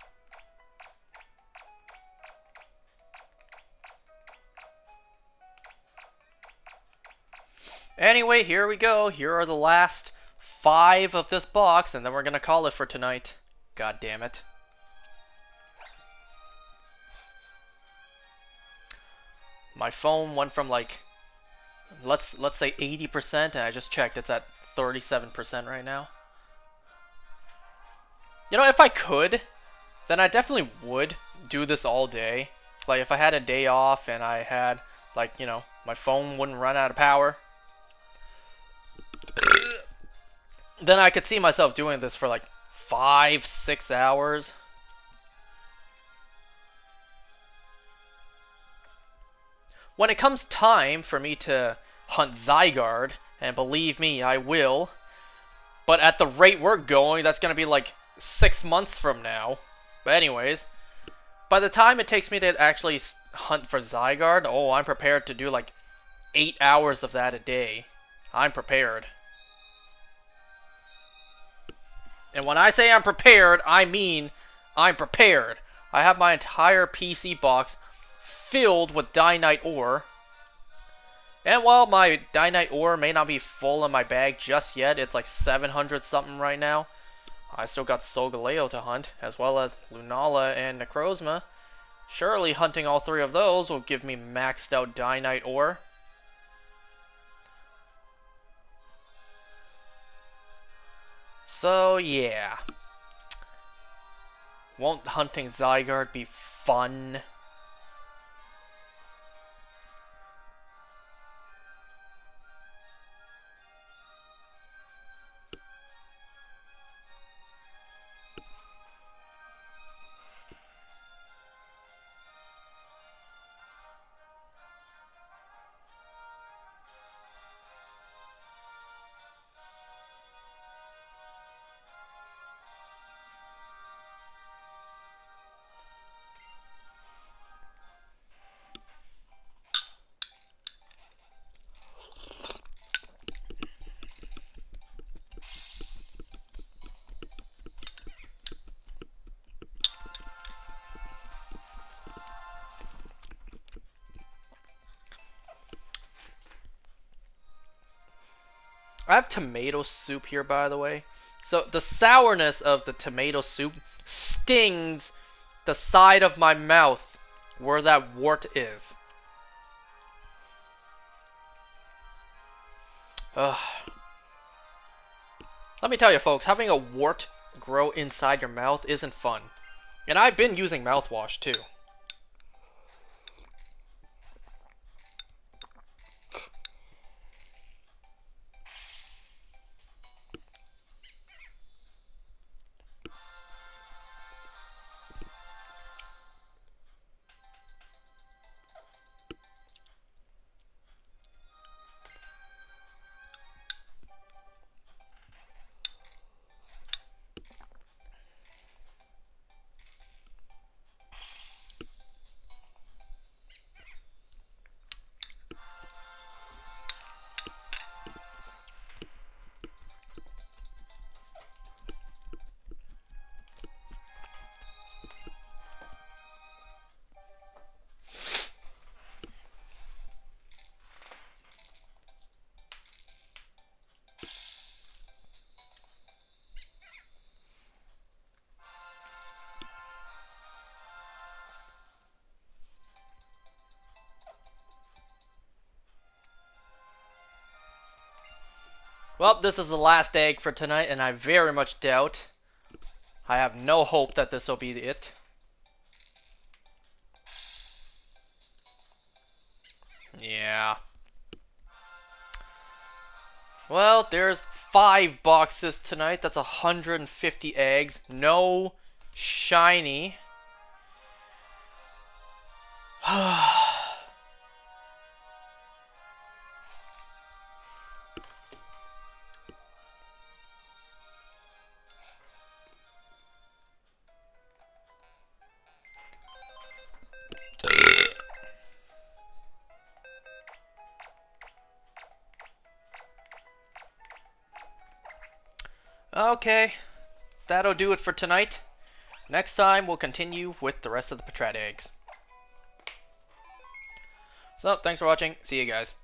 Anyway, here we go. Here are the last 5 of this box, and then we're gonna call it for tonight. God damn it. My phone went from like, let's say 80%, and I just checked, it's at 37% right now. You know, if I could, then I definitely would do this all day. Like, if I had a day off and I had, like, you know, my phone wouldn't run out of power, then I could see myself doing this for like 5-6 hours. When it comes time for me to hunt Zygarde, and believe me, I will, but at the rate we're going, that's going to be like 6 months from now. But anyways, by the time it takes me to actually hunt for Zygarde, oh, I'm prepared to do like 8 hours of that a day. I'm prepared. And when I say I'm prepared, I mean I'm prepared. I have my entire PC box filled with Dynite ore. And while my Dynite ore may not be full in my bag just yet, it's like 700 something right now, I still got Solgaleo to hunt, as well as Lunala and Necrozma. Surely hunting all 3 of those will give me maxed out Dynite ore. So, yeah. Won't hunting Zygarde be fun? I have tomato soup here, by the way. So the sourness of the tomato soup stings the side of my mouth where that wart is. Ugh. Let me tell you, folks, having a wart grow inside your mouth isn't fun. And I've been using mouthwash, too. Well, this is the last egg for tonight, and I very much doubt. I have no hope that this will be it. Yeah. Well, there's 5 boxes tonight. That's 150 eggs. No shiny. Okay, that'll do it for tonight. Next time, we'll continue with the rest of the Patrat eggs. So, thanks for watching. See you guys.